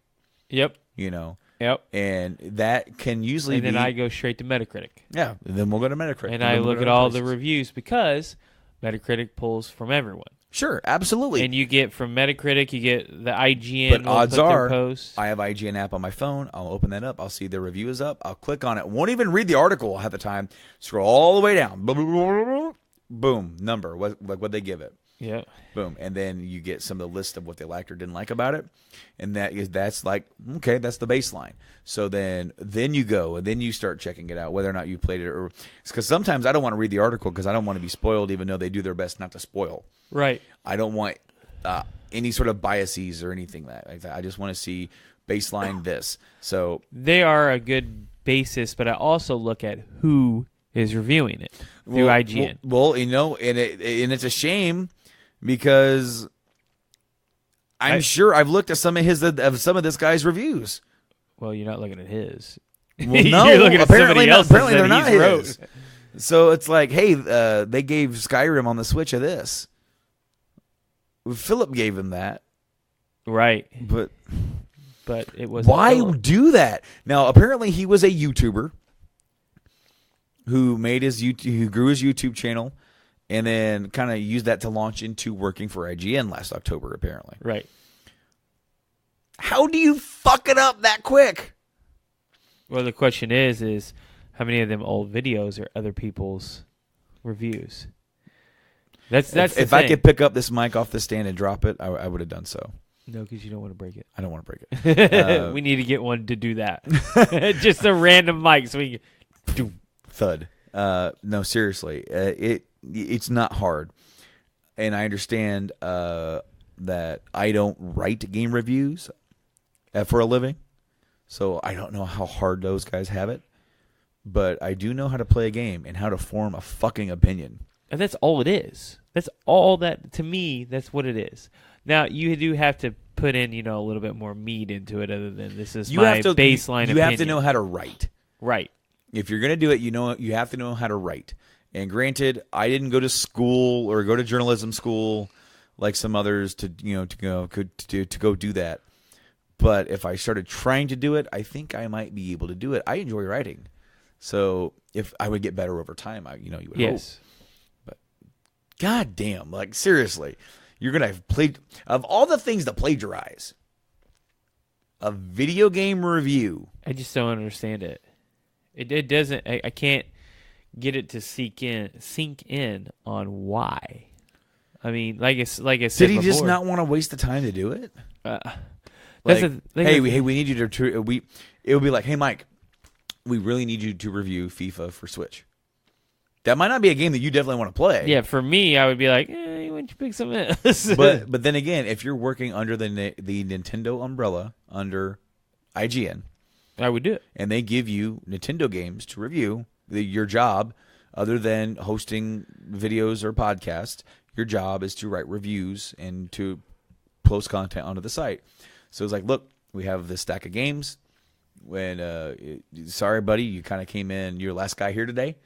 Yep. Yep. And that can usually and then I go straight to Metacritic. Yeah. Then we'll go to Metacritic. And I look at all the reviews because Metacritic pulls from everyone. Sure, absolutely. And you get from Metacritic, you get the IGN. But odds are, posts. I have IGN app on my phone. I'll open that up. I'll see the review is up. I'll click on it. Won't even read the article half the time. Scroll all the way down. Boom, number. What they give it. Yeah. Boom. And then you get some of the list of what they liked or didn't like about it. And that's like, okay, that's the baseline. So then you go and then you start checking it out, whether or not you played it. Or because sometimes I don't want to read the article because I don't want to be spoiled, even though they do their best not to spoil. Right. I don't want any sort of biases or anything like that. I just want to see baseline this. So they are a good basis, but I also look at who is reviewing it through IGN. Well, and it's a shame. Because I'm sure I've looked at some of this guy's reviews. Well, you're not looking at his. Well, no, you're looking at apparently they're not his. Wrote. So it's like, hey, they gave Skyrim on the Switch of this. Philip gave him that, right? But it was why do that? Now, apparently, he was a YouTuber who grew his YouTube channel. And then kind of used that to launch into working for IGN last October, apparently. Right. How do you fuck it up that quick? Well, the question is how many of them old videos are other people's reviews? That's if I could pick up this mic off the stand and drop it, I would have done so. No, because you don't want to break it. I don't want to break it. We need to get one to do that. Just a random mic so we can... Thud. No, seriously. It's not hard. And I understand that I don't write game reviews for a living. So I don't know how hard those guys have it. But I do know how to play a game and how to form a fucking opinion. And that's all it is. That's all that, to me, that's what it is. Now, you do have to put in, a little bit more meat into it other than this is my baseline opinion. You have to know how to write. Right. If you're going to do it, you have to know how to write. And granted, I didn't go to school or go to journalism school like some others to go do that. But if I started trying to do it, I think I might be able to do it. I enjoy writing, so if I would get better over time, you would hope. But goddamn, like seriously, you're gonna have of all the things to plagiarize, a video game review. I just don't understand it. It doesn't. I can't get it to sink in on why. I mean, like I said did he before, just not want to waste the time to do it? We need you to. It would be like, hey, Mike, we really need you to review FIFA for Switch. That might not be a game that you definitely want to play. Yeah, for me, I would be like, why don't you pick something else? but then again, if you're working under the Nintendo umbrella, under IGN, I would do it. And they give you Nintendo games to review. Your job, other than hosting videos or podcasts, your job is to write reviews and to post content onto the site. So it's like, look, we have this stack of games. Sorry, buddy, you kind of came in. You're the last guy here today.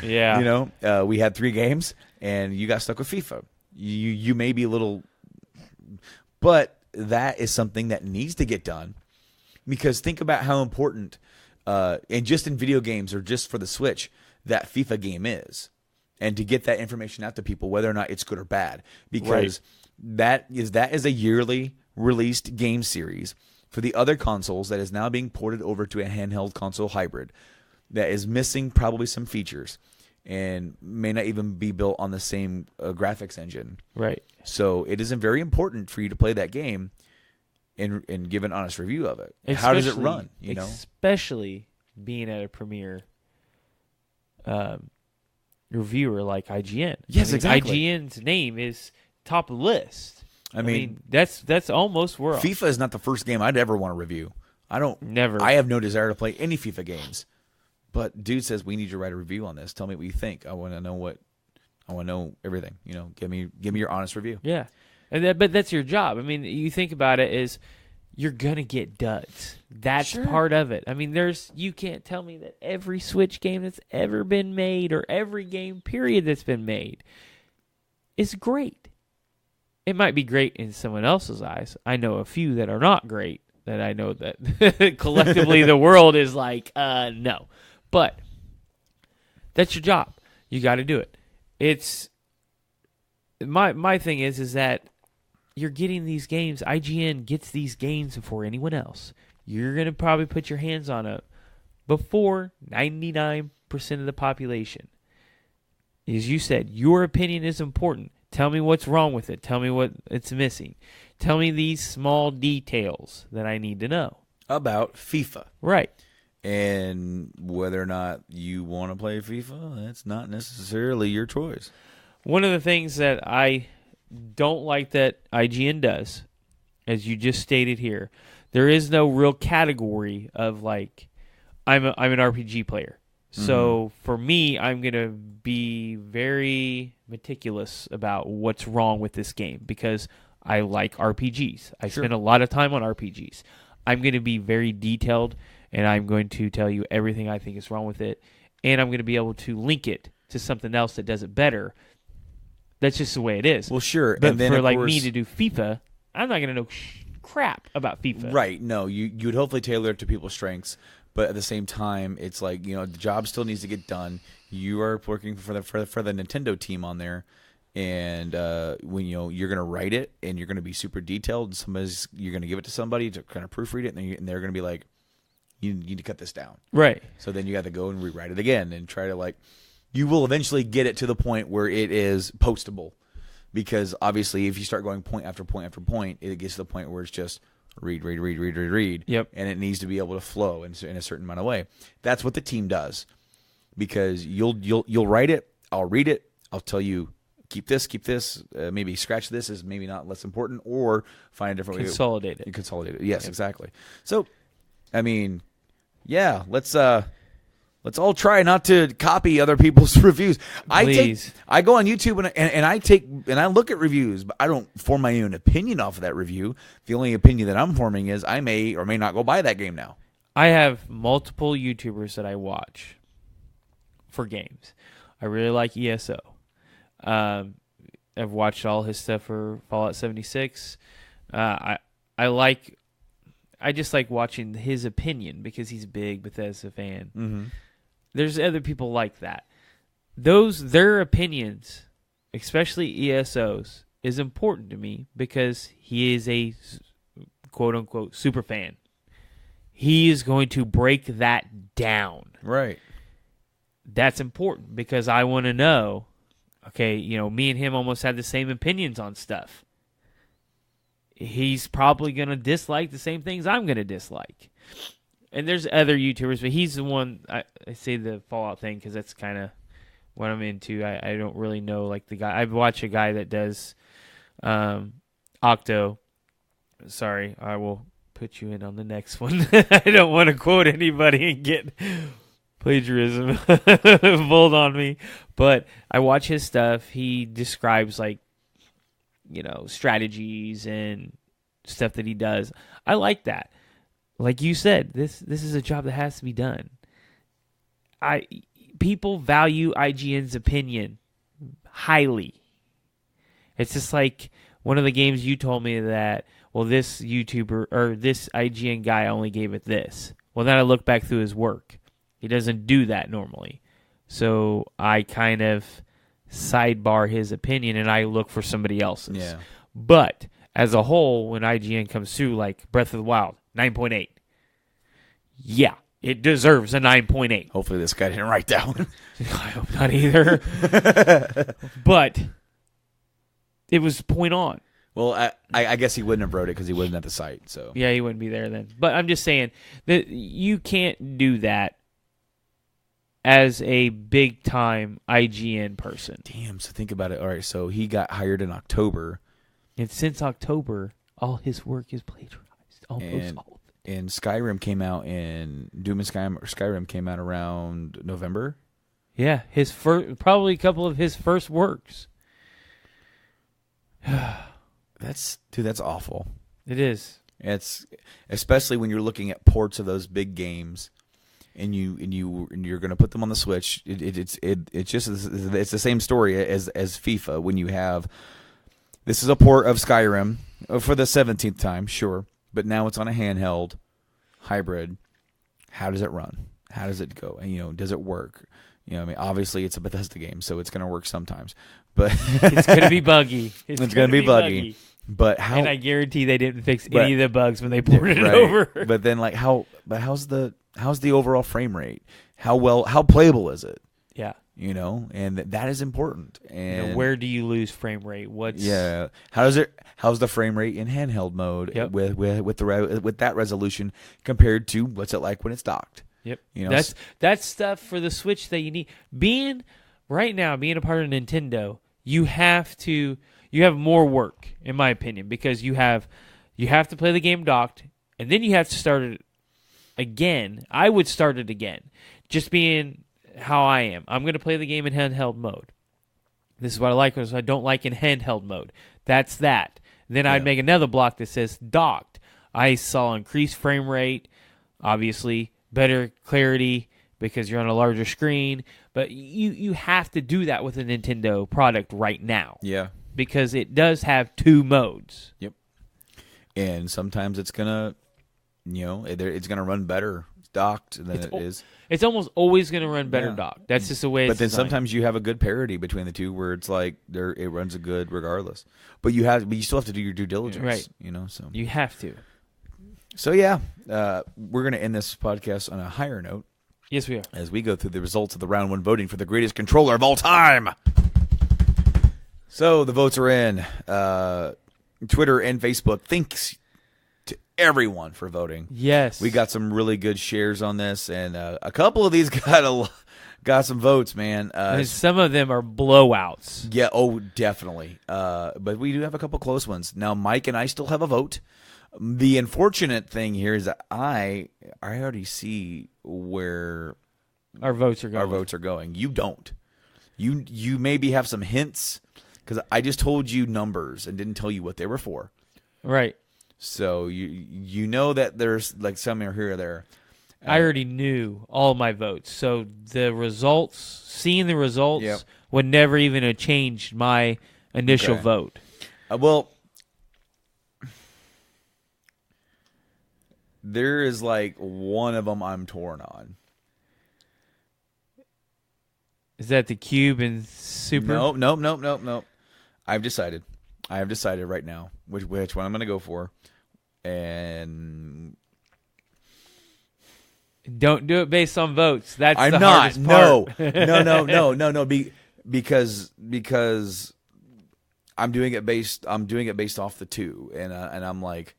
Yeah. We had 3 games, and you got stuck with FIFA. You may be a little, but that is something that needs to get done, because think about how important, and just in video games or just for the Switch, that FIFA game is, and to get that information out to people, whether or not it's good or bad, because that is a yearly released game series for the other consoles that is now being ported over to a handheld console hybrid that is missing probably some features and may not even be built on the same graphics engine. Right. So it is very important for you to play that game and give an honest review of it. How does it run? Especially being at a premier reviewer like IGN. Yes, exactly. IGN's name is top of the list. I mean, that's almost where FIFA is not the first game I'd ever want to review. Never. I have no desire to play any FIFA games. But dude says we need you to write a review on this. Tell me what you think. I want to know everything. Give me your honest review. Yeah. But that's your job. I mean, you think about it is you're going to get duds. That's part of it. I mean, you can't tell me that every Switch game that's ever been made or every game period that's been made is great. It might be great in someone else's eyes. I know a few that are not great, that I know that collectively the world is like, no. But that's your job. You got to do it. It's my thing is that you're getting these games. IGN gets these games before anyone else. You're going to probably put your hands on it before 99% of the population. As you said, your opinion is important. Tell me what's wrong with it. Tell me what it's missing. Tell me these small details that I need to know. About FIFA. Right. And whether or not you want to play FIFA, that's not necessarily your choice. One of the things that I don't like that IGN does, as you just stated here, there is no real category of like, I'm an RPG player. So for me, I'm going to be very meticulous about what's wrong with this game because I like RPGs. I spend a lot of time on RPGs. I'm going to be very detailed, and I'm going to tell you everything I think is wrong with it, and I'm going to be able to link it to something else that does it better. That's just the way it is. Well, sure. But and then, for like me to do FIFA, I'm not going to know crap about FIFA. Right. No, you would hopefully tailor it to people's strengths. But at the same time, it's like, the job still needs to get done. You are working for the Nintendo team on there, and when you're going to write it and you're going to be super detailed, and you're going to give it to somebody to kind of proofread it, and they're going to be like, you need to cut this down. Right. So then you have to go and rewrite it again and try to you will eventually get it to the point where it is postable, because obviously if you start going point after point after point, it gets to the point where it's just read. Yep. And it needs to be able to flow in a certain amount of way. That's what the team does, because you'll write it, I'll read it, I'll tell you keep this, maybe scratch this is maybe not less important, or find a different way. Consolidate it. Consolidate it. Yes, exactly. So, I mean, yeah, let's all try not to copy other people's reviews. Please. I go on YouTube and I look at reviews, but I don't form my own opinion off of that review. The only opinion that I'm forming is I may or may not go buy that game now. I have multiple YouTubers that I watch for games. I really like ESO. I've watched all his stuff for Fallout 76. I just like watching his opinion because he's a big Bethesda fan. Mm-hmm. There's other people like that. Their opinions, especially ESO's, is important to me because he is a quote-unquote super fan. He is going to break that down. Right. That's important because I want to know, okay, me and him almost had the same opinions on stuff. He's probably going to dislike the same things I'm going to dislike. And there's other YouTubers, but he's the one, I say the Fallout thing because that's kind of what I'm into. I don't really know like the guy. I watch a guy that does Octo. Sorry, I will put you in on the next one. I don't want to quote anybody and get plagiarism pulled on me. But I watch his stuff. He describes like, strategies and stuff that he does. I like that. Like you said, this is a job that has to be done. People value IGN's opinion highly. It's just like one of the games you told me that, well, this YouTuber or this IGN guy only gave it this. Well, then I look back through his work. He doesn't do that normally. So I kind of sidebar his opinion and I look for somebody else's. Yeah. But as a whole, when IGN comes through, like Breath of the Wild, 9.8. Yeah, it deserves a 9.8. Hopefully this guy didn't write that one. I hope not either. But it was point on. Well, I guess he wouldn't have wrote it because he wasn't at the site. So yeah, he wouldn't be there then. But I'm just saying that you can't do that as a big-time IGN person. Damn, so think about it. All right, so he got hired in October. And since October, all his work is plagiarized. Almost all of it. And Skyrim came out Doom and Skyrim came out around November. Yeah, probably a couple of his first works. That's awful. It is. It's especially when you're looking at ports of those big games, and you're going to put them on the Switch. It's the same story as FIFA. When you have, this is a port of Skyrim for the 17th time, sure, but now it's on a handheld hybrid. How does it run? How does it go? And does it work? Obviously it's a Bethesda game, so it's going to work sometimes, but it's going to be buggy. It's going to be buggy. But how? And I guarantee they didn't fix any of the bugs when they ported it over. But then, like, how's the overall frame rate? How playable is it? Yeah. And that is important. And where do you lose frame rate? How's the frame rate in handheld mode? Yep. with that resolution compared to what's it like when it's docked? Yep. That's stuff for the Switch that you need. Being a part of Nintendo, you have more work, in my opinion, because you have to play the game docked, and then you have to start it again. I would start it again, just being how I am. I'm going to play the game in handheld mode. This is what I like, because I don't like in handheld mode. That's that. Then I'd make another block that says docked. I saw increased frame rate, obviously, better clarity because you're on a larger screen. But you have to do that with a Nintendo product right now. Yeah. Because it does have two modes. Yep. And sometimes it's gonna, it's gonna run better docked than it is. It's almost always gonna run better docked. That's just the way. But then sometimes you have a good parity between the two, where it's like it runs a good regardless. But you still have to do your due diligence, right? So you have to. So yeah, we're gonna end this podcast on a higher note. Yes, we are. As we go through the results of the round one voting for the greatest controller of all time. So the votes are in. Twitter and Facebook. Thanks to everyone for voting. Yes. We got some really good shares on this, and a couple of these got some votes, man. And some of them are blowouts. Yeah, definitely. But we do have a couple close ones. Now, Mike and I still have a vote. The unfortunate thing here is that I already see where our votes are going. You don't. You maybe have some hints, because I just told you numbers and didn't tell you what they were for. Right. So you know that there's like some are here or there. I already knew all my votes. So seeing the results would never even have changed my initial vote. Well, there is like one of them I'm torn on. Is that the Cube and Super? Nope. I've decided right now which one I'm going to go for, and don't do it based on votes. That's I'm the not. hardest part. No. Because I'm doing it based off the two, and I'm like,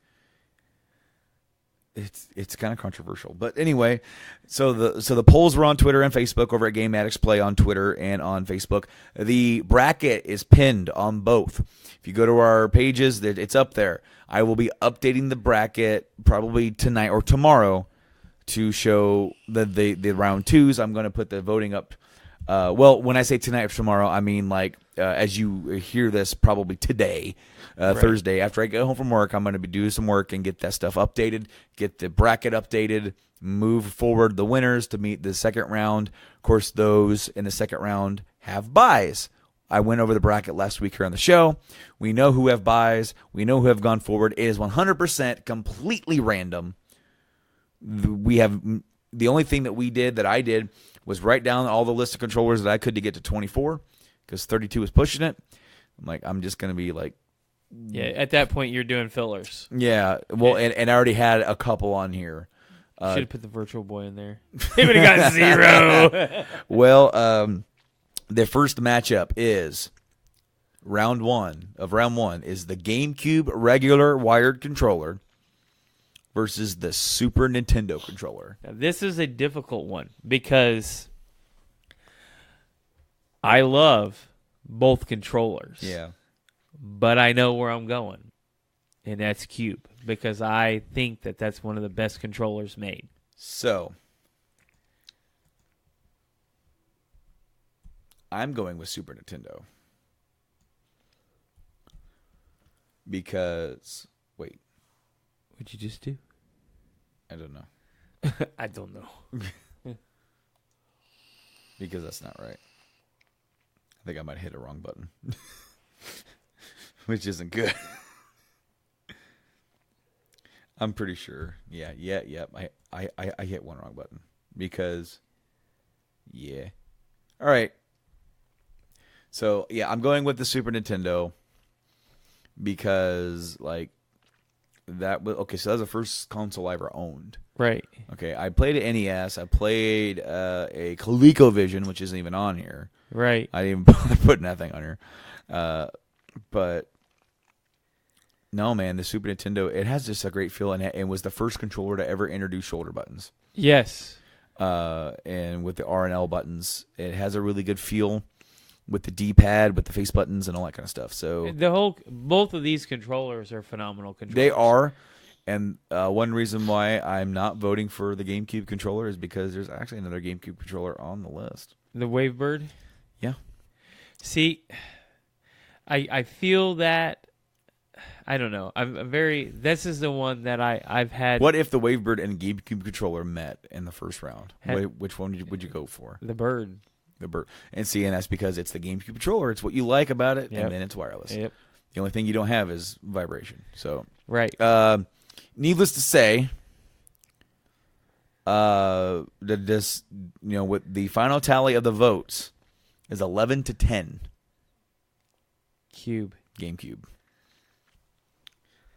it's kind of controversial. But anyway, so the polls were on Twitter and Facebook over at Game Addicts Play on Twitter and on Facebook. The bracket is pinned on both. If you go to our pages, it's up there. I will be updating the bracket probably tonight or tomorrow to show the round twos. I'm going to put the voting up. Well, when I say tonight or tomorrow, I mean like as you hear this, probably today. Right. Thursday, after I get home from work, I'm going to be doing some work and get that stuff updated, get the bracket updated, move forward the winners to meet the second round. Of course, those in the second round have buys. I went over the bracket last week here on the show. We know who have buys. We know who have gone forward. It is 100% completely random. We have the only thing that I did was write down all the list of controllers that I could to get to 24 because 32 was pushing it. I'm like, I'm just going to be like, yeah, at that point, you're doing fillers. Yeah, well, and I already had a couple on here. Should have put the Virtual Boy in there. He would have got 0. Well, the first matchup is round one is the GameCube regular wired controller versus the Super Nintendo controller. Now, this is a difficult one because I love both controllers. Yeah. But I know where I'm going, and that's Cube, because I think that that's one of the best controllers made. So, I'm going with Super Nintendo. Because, wait. What'd you just do? I don't know. I don't know. Because that's not right. I think I might hit a wrong button. Which isn't good. I'm pretty sure. Yeah. I hit one wrong button. Because, yeah. All right. So, yeah, I'm going with the Super Nintendo. Because, like, that was... Okay, so that was the first console I ever owned. Right. Okay, I played an NES. I played a ColecoVision, which isn't even on here. Right. I didn't even bother putting that thing on here. But... No, man, the Super Nintendo, it has just a great feel, and it was the first controller to ever introduce shoulder buttons. Yes. And with the R and L buttons, it has a really good feel with the D-pad, with the face buttons, and all that kind of stuff. So both of these controllers are phenomenal controllers. They are, and one reason why I'm not voting for the GameCube controller is because there's actually another GameCube controller on the list. The Wavebird? Yeah. See, I feel that... I don't know. This is the one that I've had. What if the Wavebird and GameCube controller met in the first round? Which one would you go for? The Bird. The Bird. And that's because it's the GameCube controller. It's what you like about it, yep. And then it's wireless. Yep. The only thing you don't have is vibration. So right. Needless to say, with the final tally of the votes is 11-10.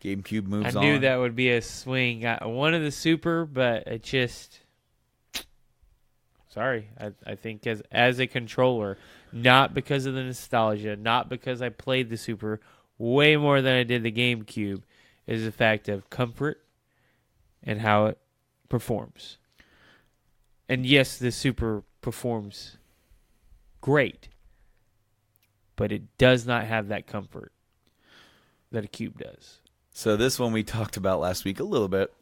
GameCube moves on. I knew that would be a swing. I wanted the Super, but it just... Sorry. I think as a controller, not because of the nostalgia, not because I played the Super way more than I did the GameCube, is the fact of comfort and how it performs. And yes, the Super performs great, but it does not have that comfort that a Cube does. So this one we talked about last week a little bit.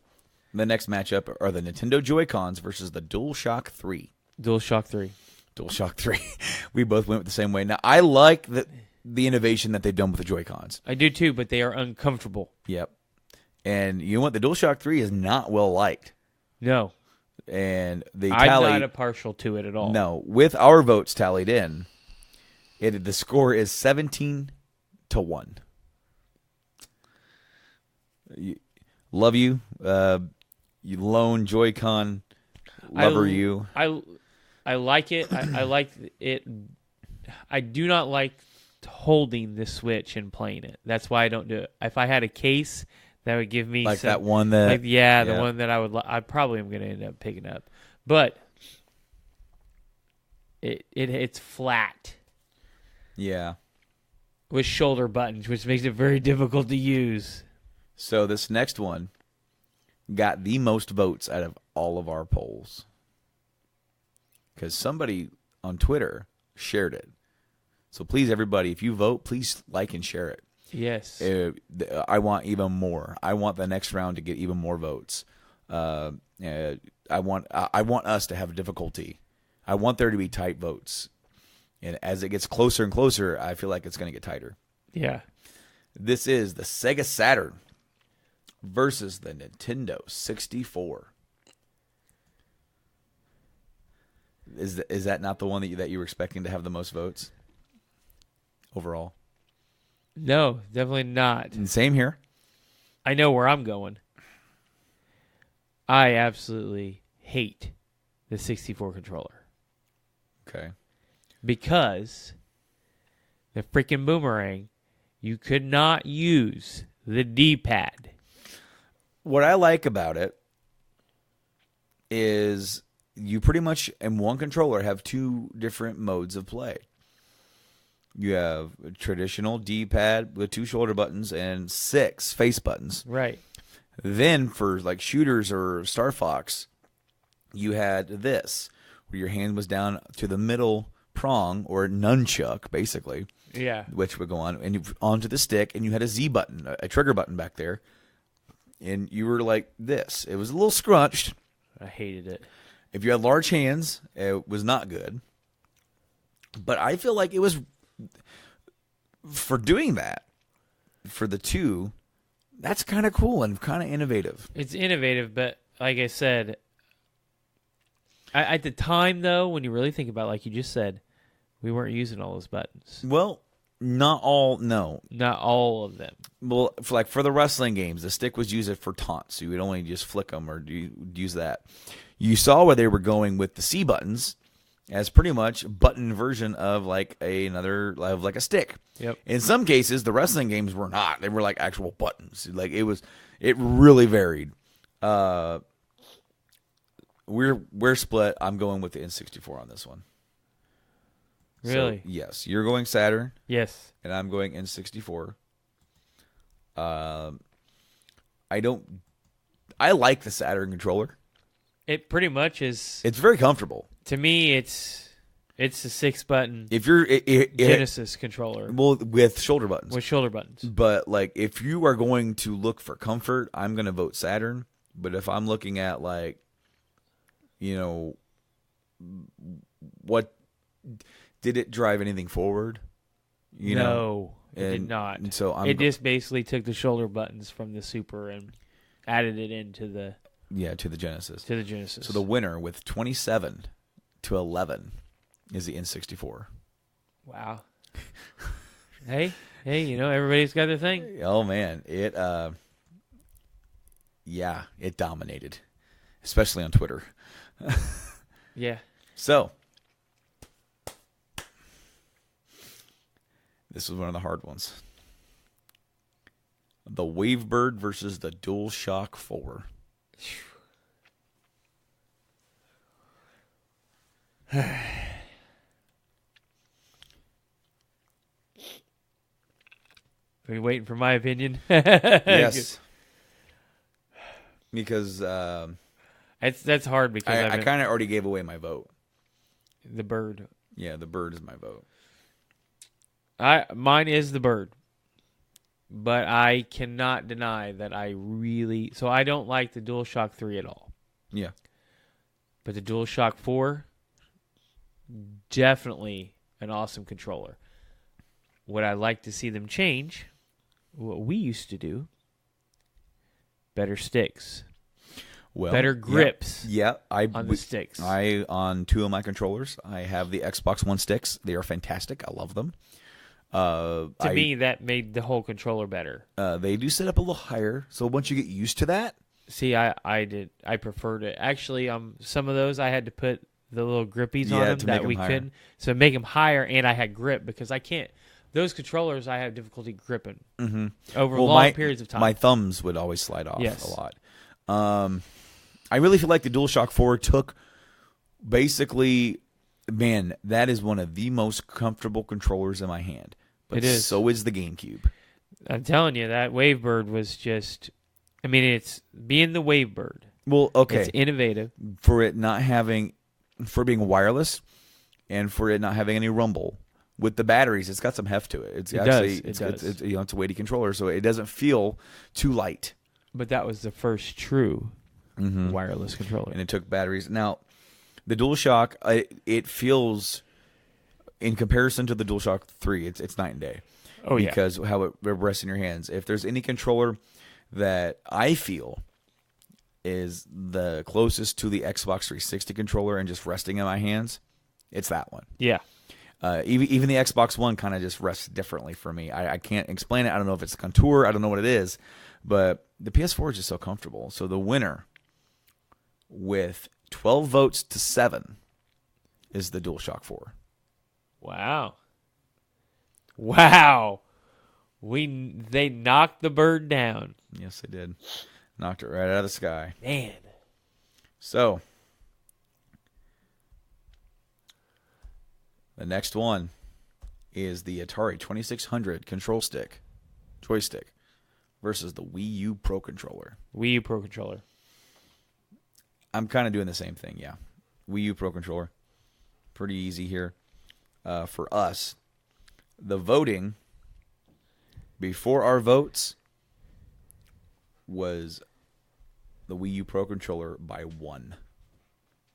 The next matchup are the Nintendo Joy-Cons versus the DualShock 3. DualShock 3. DualShock 3. We both went the same way. Now, I like the innovation that they've done with the Joy-Cons. I do too, but they are uncomfortable. Yep. And you know what? The DualShock 3 is not well liked. No. And they I'm not a partial to it at all. No. With our votes tallied in, the score is 17-1. Love you. You lone Joy-Con lover. I like it. I like it. I do not like holding the Switch and playing it. That's why I don't do it. If I had a case, that would give me that one that the one that I probably am going to end up picking up. But it's flat. Yeah. With shoulder buttons, which makes it very difficult to use. So this next one got the most votes out of all of our polls. Because somebody on Twitter shared it. So please, everybody, if you vote, please like and share it. Yes. I want even more. I want the next round to get even more votes. I want us to have difficulty. I want there to be tight votes. And as it gets closer and closer, I feel like it's going to get tighter. Yeah. This is the Sega Saturn versus the Nintendo 64. Is that not the one that you were expecting to have the most votes overall? No, definitely not. And same here. I know where I'm going. I absolutely hate the 64 controller. Okay. Because the freaking boomerang, you could not use the D-pad. What I like about it is you pretty much, in one controller, have two different modes of play. You have a traditional D-pad with 2 shoulder buttons and 6 face buttons. Right. Then for like shooters or Star Fox, you had this, where your hand was down to the middle prong, or nunchuck, basically. Yeah. Which would go on, and onto the stick, and you had a Z button, a trigger button back there. And you were like this. It was a little scrunched. I hated it. If you had large hands, it was not good. But I feel like it was, for doing that, for the two, that's kind of cool and kind of innovative. It's innovative, but like I said, at the time, though, when you really think about it, like you just said, we weren't using all those buttons. Well, not all, no. Not all of them. Well, for the wrestling games, the stick was used for taunts. So you would only just flick them or use that. You saw where they were going with the C buttons as pretty much button version of like a stick. Yep. In some cases, the wrestling games were not. They were like actual buttons. Like it really varied. We're split. I'm going with the N64 on this one. Really? So, yes, you're going Saturn. Yes. And I'm going N64. I like the Saturn controller. It pretty much is. It's very comfortable. To me, it's a 6-button if you're Genesis controller. Well, with shoulder buttons. With shoulder buttons. But like, if you are going to look for comfort, I'm going to vote Saturn. But if I'm looking at like, what did it drive anything forward? No, it did not. And so it just basically took the shoulder buttons from the Super and added it into the to the Genesis. To the Genesis. So the winner with 27-11 is the N64. Wow. hey, everybody's got their thing. Oh man, it dominated, especially on Twitter. Yeah. So this was one of the hard ones. The Wavebird versus the DualShock 4. Are you waiting for my opinion? Yes. Because that's hard because I kind of already gave away my vote. The bird. Yeah, the bird is my vote. Mine is the bird. But I cannot deny that I don't like the DualShock 3 at all. Yeah. But the DualShock 4, definitely an awesome controller. Would I like to see them change what we used to do? Better sticks. Well, better grips on the sticks. On 2 of my controllers, I have the Xbox One sticks. They are fantastic. I love them. To me, that made the whole controller better. They do sit up a little higher, so once you get used to that. See, I preferred it. Actually, some of those I had to put the little grippies on them that we couldn't. So make them higher, and I had grip because I can't. Those controllers, I have difficulty gripping over long periods of time. My thumbs would always slide off a lot. I really feel like the DualShock 4 took basically, man, that is one of the most comfortable controllers in my hand. But it is. So is the GameCube. I'm telling you, that Wavebird was just, I mean, it's being the Wavebird. Well, okay. It's innovative. For being wireless and for it not having any rumble. With the batteries, it's got some heft to it. It's a weighty controller, so it doesn't feel too light. But that was the first true wireless controller. And it took batteries. Now, the DualShock, it feels, in comparison to the DualShock 3, it's night and day. Oh, yeah. Because how it rests in your hands. If there's any controller that I feel is the closest to the Xbox 360 controller and just resting in my hands, it's that one. Yeah. Even the Xbox One kind of just rests differently for me. I can't explain it. I don't know if it's a contour. I don't know what it is. But the PS4 is just so comfortable. So the winner with 12 votes to 7 is the DualShock 4. Wow. Wow. They knocked the bird down. Yes, they did. Knocked it right out of the sky. Man. So, the next one is the Atari 2600 joystick versus the Wii U Pro Controller. Wii U Pro Controller. I'm kind of doing the same thing, yeah. Wii U Pro Controller. Pretty easy here. For us, the voting before our votes was the Wii U Pro Controller by 1.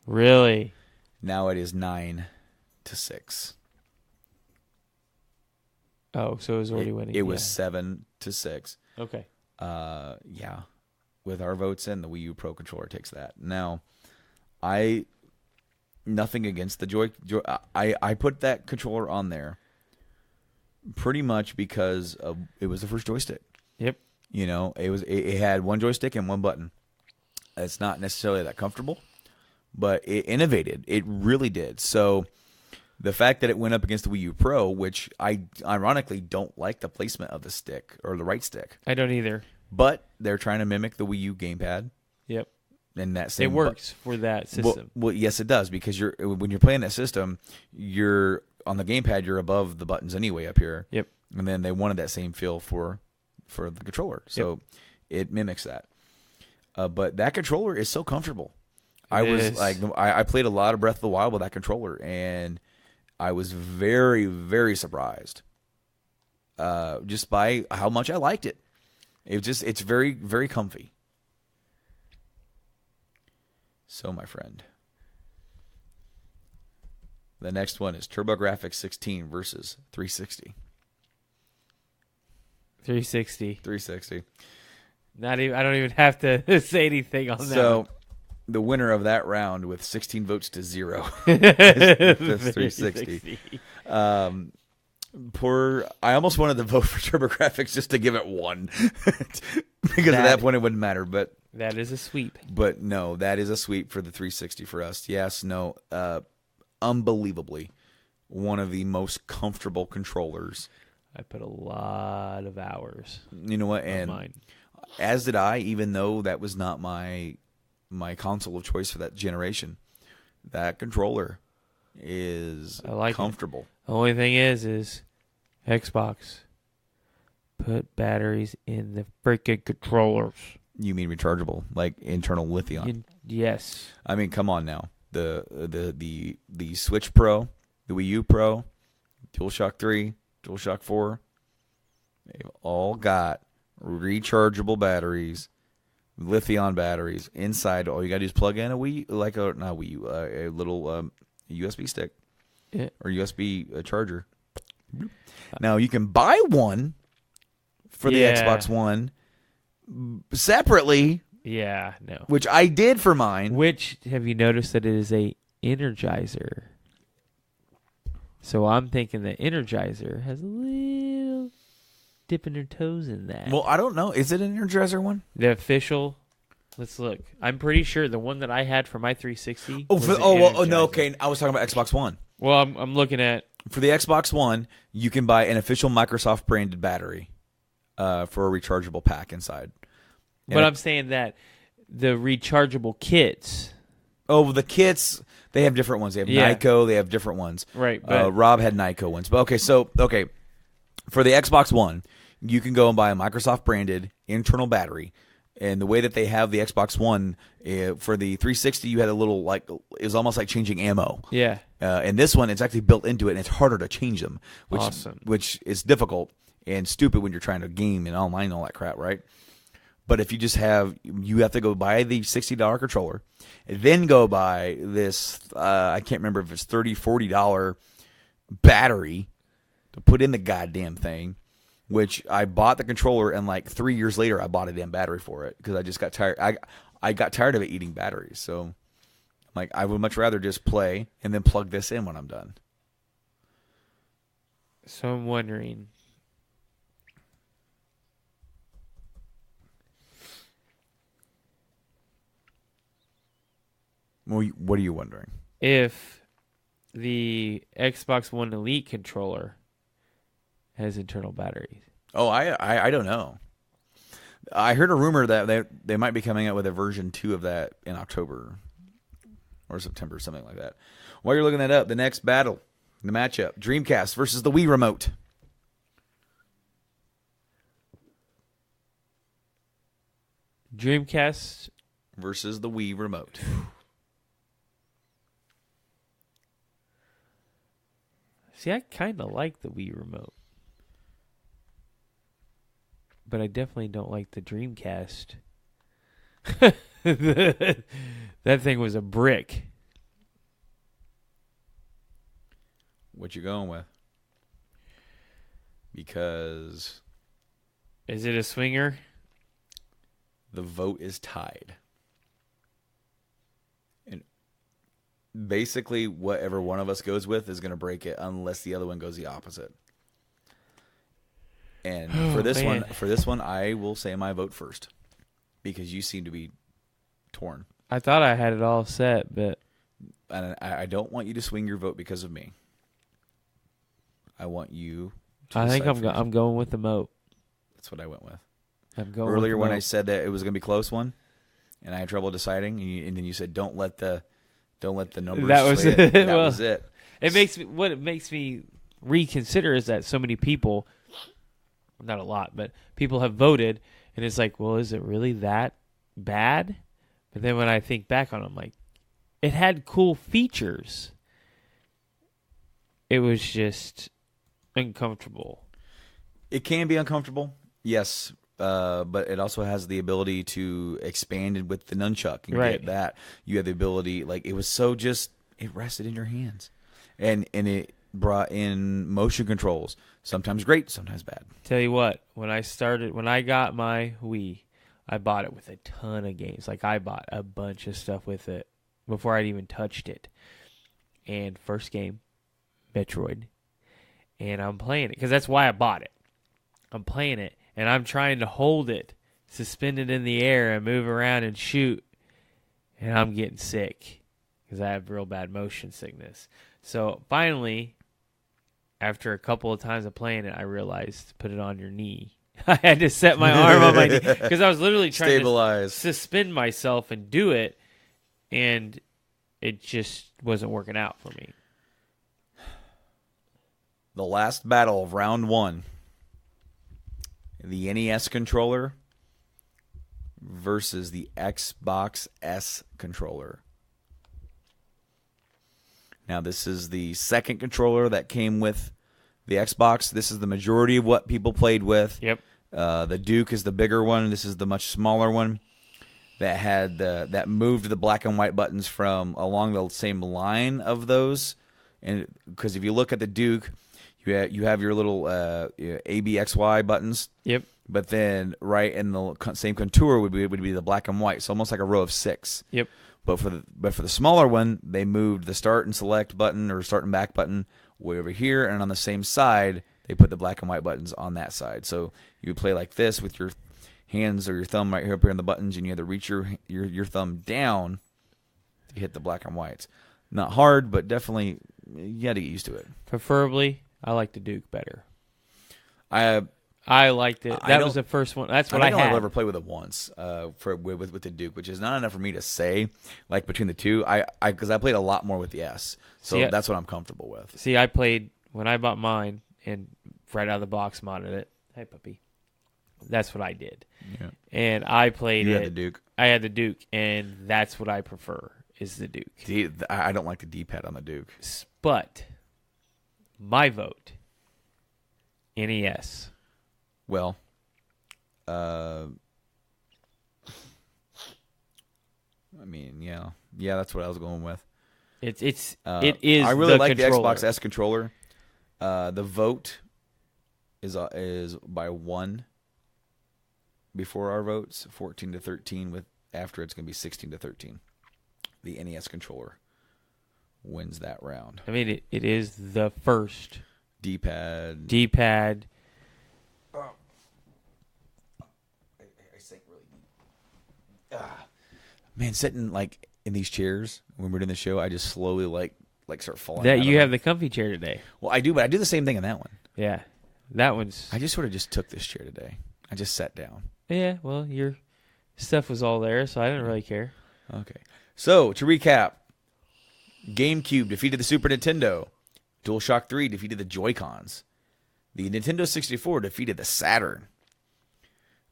Really? Now it is 9-6. Oh, so it was already winning. It was 7-6. Okay. Yeah. With our votes in, the Wii U Pro Controller takes that. Now, nothing against the Joy. I put that controller on there pretty much because it was the first joystick. Yep. You know, it had one joystick and one button. It's not necessarily that comfortable, but it innovated. It really did. So the fact that it went up against the Wii U Pro, which I ironically don't like the placement of the stick or the right stick. I don't either. But they're trying to mimic the Wii U gamepad. Yep. And that same it works for that system. Well, yes, it does, because when you're playing that system, you're on the gamepad. You're above the buttons anyway up here. Yep. And then they wanted that same feel for the controller, so it mimics that. But that controller is so comfortable. I played a lot of Breath of the Wild with that controller, and I was very, very surprised just by how much I liked it. It's very, very comfy. So, my friend, the next one is TurboGrafx 16 versus 360. 360. Not even. I don't even have to say anything on that. So, the winner of that round with 16 votes to 0 is 360. I almost wanted to vote for TurboGrafx just to give it 1 because at that point it wouldn't matter. But that is a sweep. But no, that is a sweep for the 360 for us. Yes, no, unbelievably one of the most comfortable controllers. I put a lot of hours. You know what? And mine. As did I, even though that was not my console of choice for that generation. That controller is comfortable. The only thing is Xbox put batteries in the freaking controllers. You mean rechargeable, like internal lithium? Yes. I mean, come on now. The Switch Pro, the Wii U Pro, DualShock 3, DualShock 4, they've all got rechargeable batteries, lithium batteries inside. All you gotta do is plug in a little USB stick or USB charger. Now you can buy one for the Xbox One separately. Yeah, no. Which I did for mine. Which, have you noticed that it is a Energizer? So I'm thinking the Energizer has a little dipping their toes in that. Well, I don't know. Is it an Energizer one? The official. Let's look. I'm pretty sure the one that I had for my 360. No, okay. I was talking about Xbox One. Well, I'm looking at. For the Xbox One, you can buy an official Microsoft branded battery for a rechargeable pack inside. But I'm saying that the rechargeable kits. Oh, the kits, they have different ones. They have Nyko, they have different ones. Right. But Rob had Nyko ones. But okay, for the Xbox One, you can go and buy a Microsoft branded internal battery And the way that they have the Xbox One, for the 360, you had a little, like, it was almost like changing ammo. Yeah. And this one, it's actually built into it, and it's harder to change them, which is difficult and stupid when you're trying to game and online and all that crap, right? But if you just you have to go buy the $60 controller, and then go buy this, I can't remember if it's $30, $40 battery to put in the goddamn thing, which I bought the controller, and like 3 years later, I bought a damn battery for it because I just got tired. I got tired of it eating batteries. So, like, I would much rather just play and then plug this in when I'm done. So I'm wondering, what are you wondering? If the Xbox One Elite controller has internal batteries. Oh, I don't know. I heard a rumor that they might be coming out with a version 2 of that in October or September, something like that. While you're looking that up, the next battle, the matchup, Dreamcast versus the Wii Remote. Dreamcast versus the Wii Remote. See, I kind of like the Wii Remote. But I definitely don't like the Dreamcast. That thing was a brick. What you going with? Because... Is it a swinger? The vote is tied. And basically, whatever one of us goes with is going to break it unless the other one goes the opposite. And for this one, I will say my vote first because you seem to be torn. I thought I had it all set, but and I don't want you to swing your vote because of me. I want you to I think I'm going with the moat. That's what I went with. I'm going earlier with the when I said that it was going to be a close one, and I had trouble deciding, and then you said don't let the numbers. That was it. it. That was it. What it makes me reconsider is that so many people, not a lot, but people have voted, and it's like, well, is it really that bad? But then when I think back on it, I'm like, it had cool features. It was just uncomfortable. It can be uncomfortable, yes, but it also has the ability to expand it with the nunchuck and get that. You have the ability, like, it was so just, it rested in your hands. And it brought in motion controls, sometimes great, sometimes bad. Tell you what, when I got my Wii, I bought it with a ton of games. Like, I bought a bunch of stuff with it before I'd even touched it. And first game, Metroid. And I'm playing it, because that's why I bought it. I'm playing it, and I'm trying to hold it, suspended in the air, and move around and shoot. And I'm getting sick, because I have real bad motion sickness. So finally, after a couple of times of playing it, I realized, put it on your knee. I had to set my arm on my knee, because I was literally trying to suspend myself and do it, and it just wasn't working out for me. The last battle of round one. The NES controller versus the Xbox S controller. Now, this is the second controller that came with the Xbox. This is the majority of what people played with. Yep. The Duke is the bigger one. This is the much smaller one that had that moved the black and white buttons from along the same line of those. And because if you look at the Duke, you have your little ABXY buttons. Yep. But then right in the same contour would be the black and white. So almost like a row of 6. Yep. But for the smaller one, they moved the start and select button or start and back button way over here, and on the same side, they put the black and white buttons on that side. So you would play like this with your hands or your thumb right here up here on the buttons, and you have to reach your thumb down to hit the black and whites. Not hard, but definitely you got to get used to it. Preferably, I like the Duke better. I liked it. That was the first one. That's what I had. I'll ever play with it once with the Duke, which is not enough for me to say. Like between the two, because I played a lot more with the S, so that's what I'm comfortable with. See, I played when I bought mine and right out of the box modded it. Hey, puppy. That's what I did. Yeah. And I played You it. had the Duke. I had the Duke, and that's what I prefer is the Duke. I don't like the D-pad on the Duke. But my vote, NES. Well, I mean, yeah, that's what I was going with. It is. I really like controller. the Xbox S controller. The vote is by 1 before our votes, 14-13. With after it's going to be 16-13. The NES controller wins that round. I mean, it is the first D-pad. Oh. I sink really deep. Man, sitting like in these chairs when we're doing the show, I just slowly like start falling. That you have the comfy chair today. Well, I do, but I do the same thing in that one. Yeah, that one's. I just sort of just took this chair today. I just sat down. Yeah, well, your stuff was all there, so I didn't really care. Okay, so to recap, GameCube defeated the Super Nintendo. DualShock 3 defeated the Joy-Cons. The Nintendo 64 defeated the Saturn.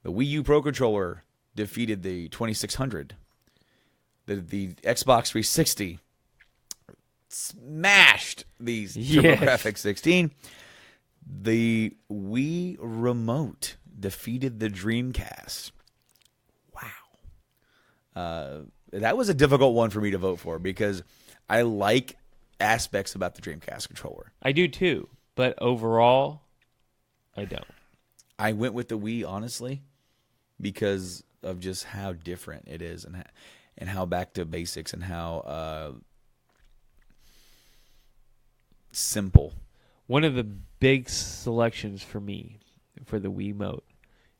The Wii U Pro Controller defeated the 2600. The Xbox 360 smashed the TurboGrafx 16. The Wii Remote defeated the Dreamcast. Wow. That was a difficult one for me to vote for because I like aspects about the Dreamcast controller. I do too, but overall, I don't. I went with the Wii, honestly, because of just how different it is and how back to basics and how simple. One of the big selections for me for the Wiimote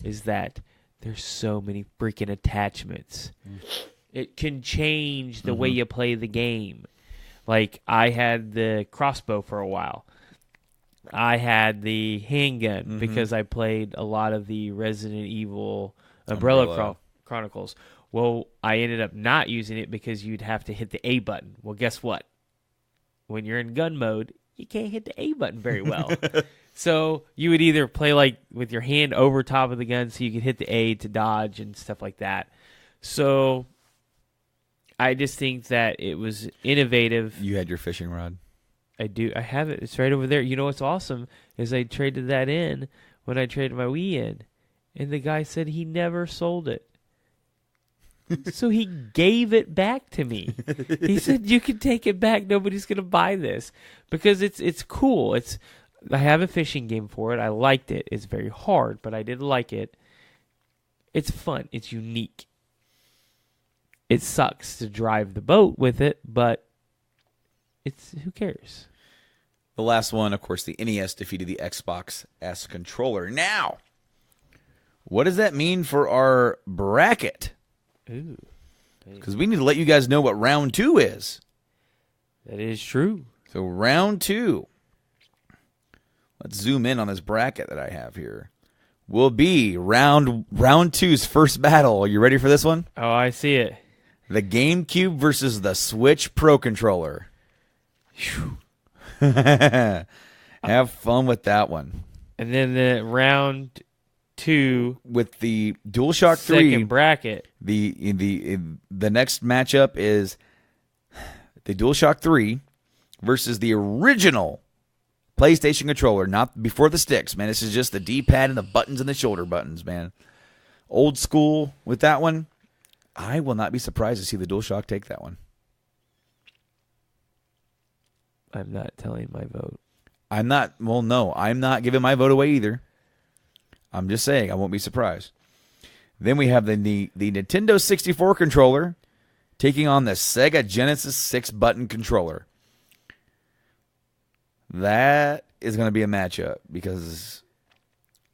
is that there's so many freaking attachments. It can change the way you play the game. Like, I had the crossbow for a while. I had the handgun because I played a lot of the Resident Evil Umbrella Chronicles. Well, I ended up not using it because you'd have to hit the A button. Well, guess what? When you're in gun mode, you can't hit the A button very well. So you would either play like with your hand over top of the gun so you could hit the A to dodge and stuff like that. So I just think that it was innovative. You had your fishing rod. I do. I have it. It's right over there. You know what's awesome is I traded that in when I traded my Wii in, and the guy said he never sold it. So he gave it back to me. He said, "You can take it back. Nobody's going to buy this because it's cool. I have a fishing game for it. I liked it. It's very hard, but I did like it. It's fun. It's unique. It sucks to drive the boat with it, but who cares?" The last one, of course, the NES defeated the Xbox S controller. Now, what does that mean for our bracket? Ooh. Because we need to let you guys know what round 2 is. That is true. So round 2, let's zoom in on this bracket that I have here, will be round 2's first battle. Are you ready for this one? Oh, I see it. The GameCube versus the Switch Pro Controller. Have fun with that one. And then the round 2 with the DualShock 3 second bracket. The next matchup is the DualShock 3 versus the original PlayStation controller, not before the sticks, man. This is just the D-pad and the buttons and the shoulder buttons, man. Old school with that one. I will not be surprised to see the DualShock take that one. I'm not telling my vote. I'm not giving my vote away either. I'm just saying I won't be surprised. Then we have the Nintendo 64 controller taking on the Sega Genesis 6-button controller. That is going to be a matchup because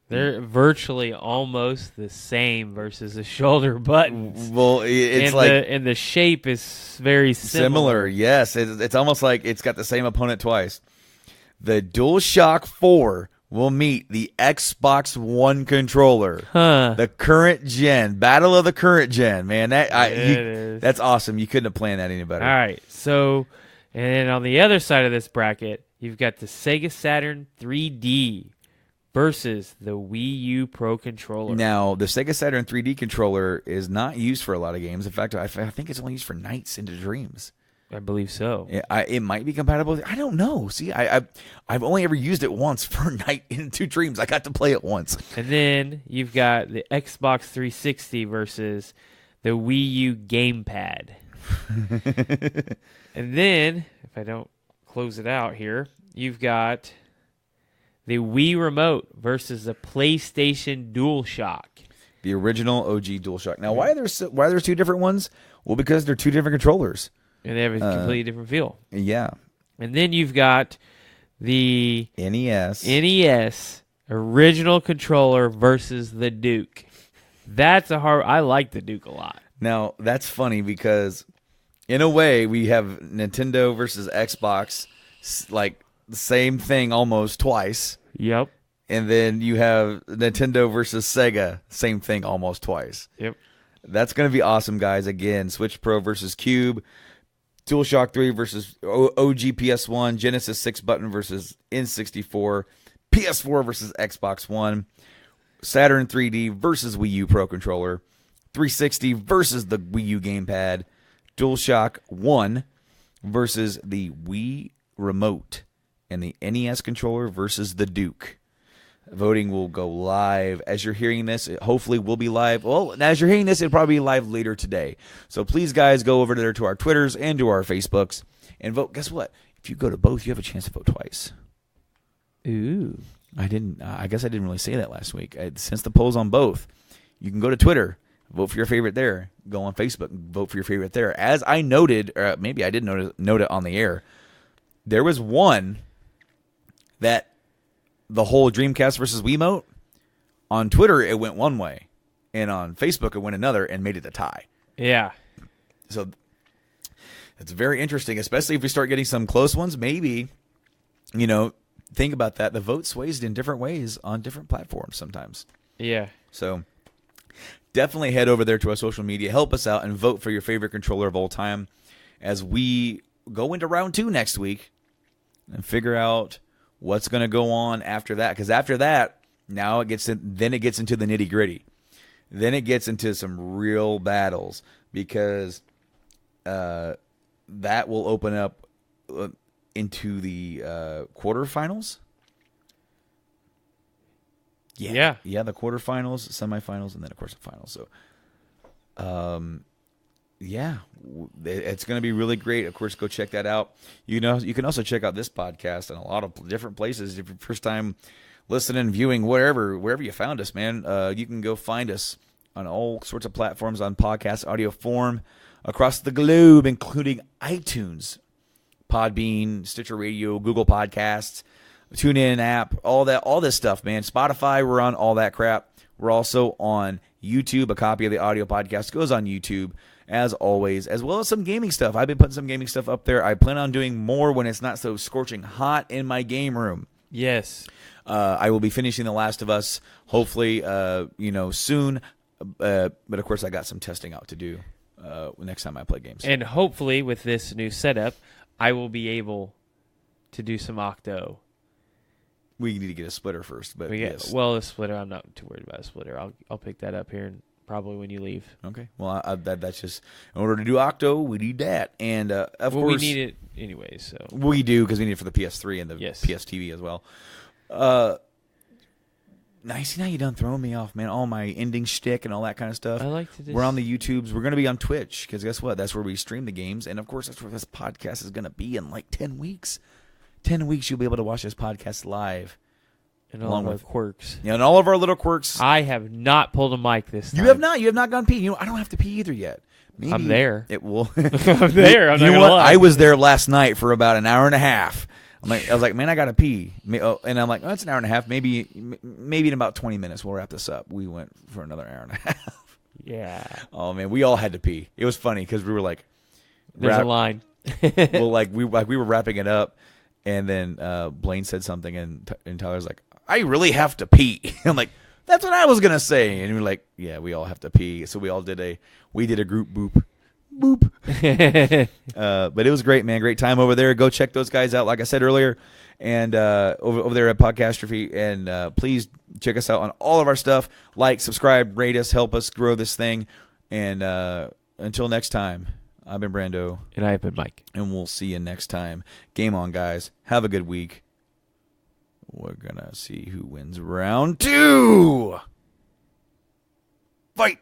they're virtually almost the same versus the shoulder buttons. Well, it's and the shape is very similar. Yes, it's almost like it's got the same opponent twice. The DualShock 4 will meet the Xbox One controller. The current gen. Battle of the current gen, man. That's awesome. You couldn't have planned that any better. All right. So, and then on the other side of this bracket, you've got the Sega Saturn 3D versus the Wii U Pro Controller. Now, the Sega Saturn 3D controller is not used for a lot of games. In fact, I think it's only used for Nights into Dreams. I believe so. It might be compatible. I don't know. See, I've only ever used it once for Night into Dreams. I got to play it once. And then you've got the Xbox 360 versus the Wii U gamepad. And then, if I don't close it out here, you've got the Wii Remote versus the PlayStation DualShock. The original OG DualShock. Now, why there's two different ones? Well, because they're two different controllers. And they have a completely different feel. Yeah. And then you've got the NES original controller versus the Duke. That's I like the Duke a lot. Now, that's funny because, in a way, we have Nintendo versus Xbox, like the same thing almost twice. Yep. And then you have Nintendo versus Sega, same thing almost twice. Yep. That's going to be awesome, guys. Again, Switch Pro versus Cube, DualShock 3 versus OG PS1, Genesis 6-button versus N64, PS4 versus Xbox One, Saturn 3D versus Wii U Pro Controller, 360 versus the Wii U Gamepad, DualShock 1 versus the Wii Remote, and the NES controller versus the Duke. Voting will go live. As you're hearing this, it hopefully will be live. Well, as you're hearing this, it'll probably be live later today. So please, guys, go over there to our Twitters and to our Facebooks and vote. Guess what? If you go to both, you have a chance to vote twice. Ooh. I guess I didn't really say that last week. Since the poll's on both, you can go to Twitter, vote for your favorite there. Go on Facebook, vote for your favorite there. As I noted, or maybe I didn't note it on the air, there was one that the whole Dreamcast versus Wiimote, on Twitter it went one way, and on Facebook it went another and made it a tie. Yeah. So it's very interesting, especially if we start getting some close ones. Maybe, think about that. The vote sways in different ways on different platforms sometimes. Yeah. So definitely head over there to our social media. Help us out and vote for your favorite controller of all time as we go into round 2 next week and figure out what's going to go on after that. Because after that, now it gets into the nitty gritty. Then it gets into some real battles because that will open up into the quarterfinals. Yeah, the quarterfinals, semifinals, and then of course the finals. So, it's going to be really great. Of course, go check that out. You can also check out this podcast in a lot of different places. If you're first time listening, viewing, wherever you found us, man, you can go find us on all sorts of platforms on podcast audio form across the globe, including iTunes, Podbean, Stitcher Radio, Google Podcasts, TuneIn app, all this stuff, man. Spotify, we're on all that crap. We're also on YouTube. A copy of the audio podcast goes on YouTube, as always, as well as some gaming stuff. I've been putting some gaming stuff up there. I plan on doing more when it's not so scorching hot in my game room. Yes. I will be finishing The Last of Us, hopefully, soon. But, of course, I got some testing out to do next time I play games. And hopefully, with this new setup, I will be able to do some Octo. We need to get a splitter first, but yes. Well, a splitter, I'm not too worried about a splitter. I'll pick that up here probably when you leave. Okay. Well, that's just in order to do Octo, we need that, and of course we need it anyway. So we do because we need it for the PS3 and the PS TV as well. Nice. Now you done throwing me off, man. All my ending shtick and all that kind of stuff. I like to. We're on the YouTubes. We're going to be on Twitch because guess what? That's where we stream the games, and of course that's where this podcast is going to be in like 10 weeks. 10 weeks, you'll be able to watch this podcast live. And all of our quirks. Yeah, and all of our little quirks. I have not pulled a mic this time. You have not? You have not gone pee? I don't have to pee either yet. Maybe I'm there. It will. I'm there. I'm you not know what? lie. I was there last night for about an hour and a half. I was like, man, I got to pee. And I'm like, oh, it's an hour and a half. Maybe in about 20 minutes we'll wrap this up. We went for another hour and a half. Yeah. Oh, man, we all had to pee. It was funny because we were like. There's a line. Well, we were wrapping it up. And then Blaine said something, and Tyler's like, I really have to pee. I'm like, that's what I was going to say. And we were like, yeah, we all have to pee. So we did a group boop. Boop. But it was great, man. Great time over there. Go check those guys out, like I said earlier, and over there at Podcastrophe. And please check us out on all of our stuff. Like, subscribe, rate us, help us grow this thing. And until next time, I've been Brando. And I've been Mike. And we'll see you next time. Game on, guys. Have a good week. We're going to see who wins round 2. Fight!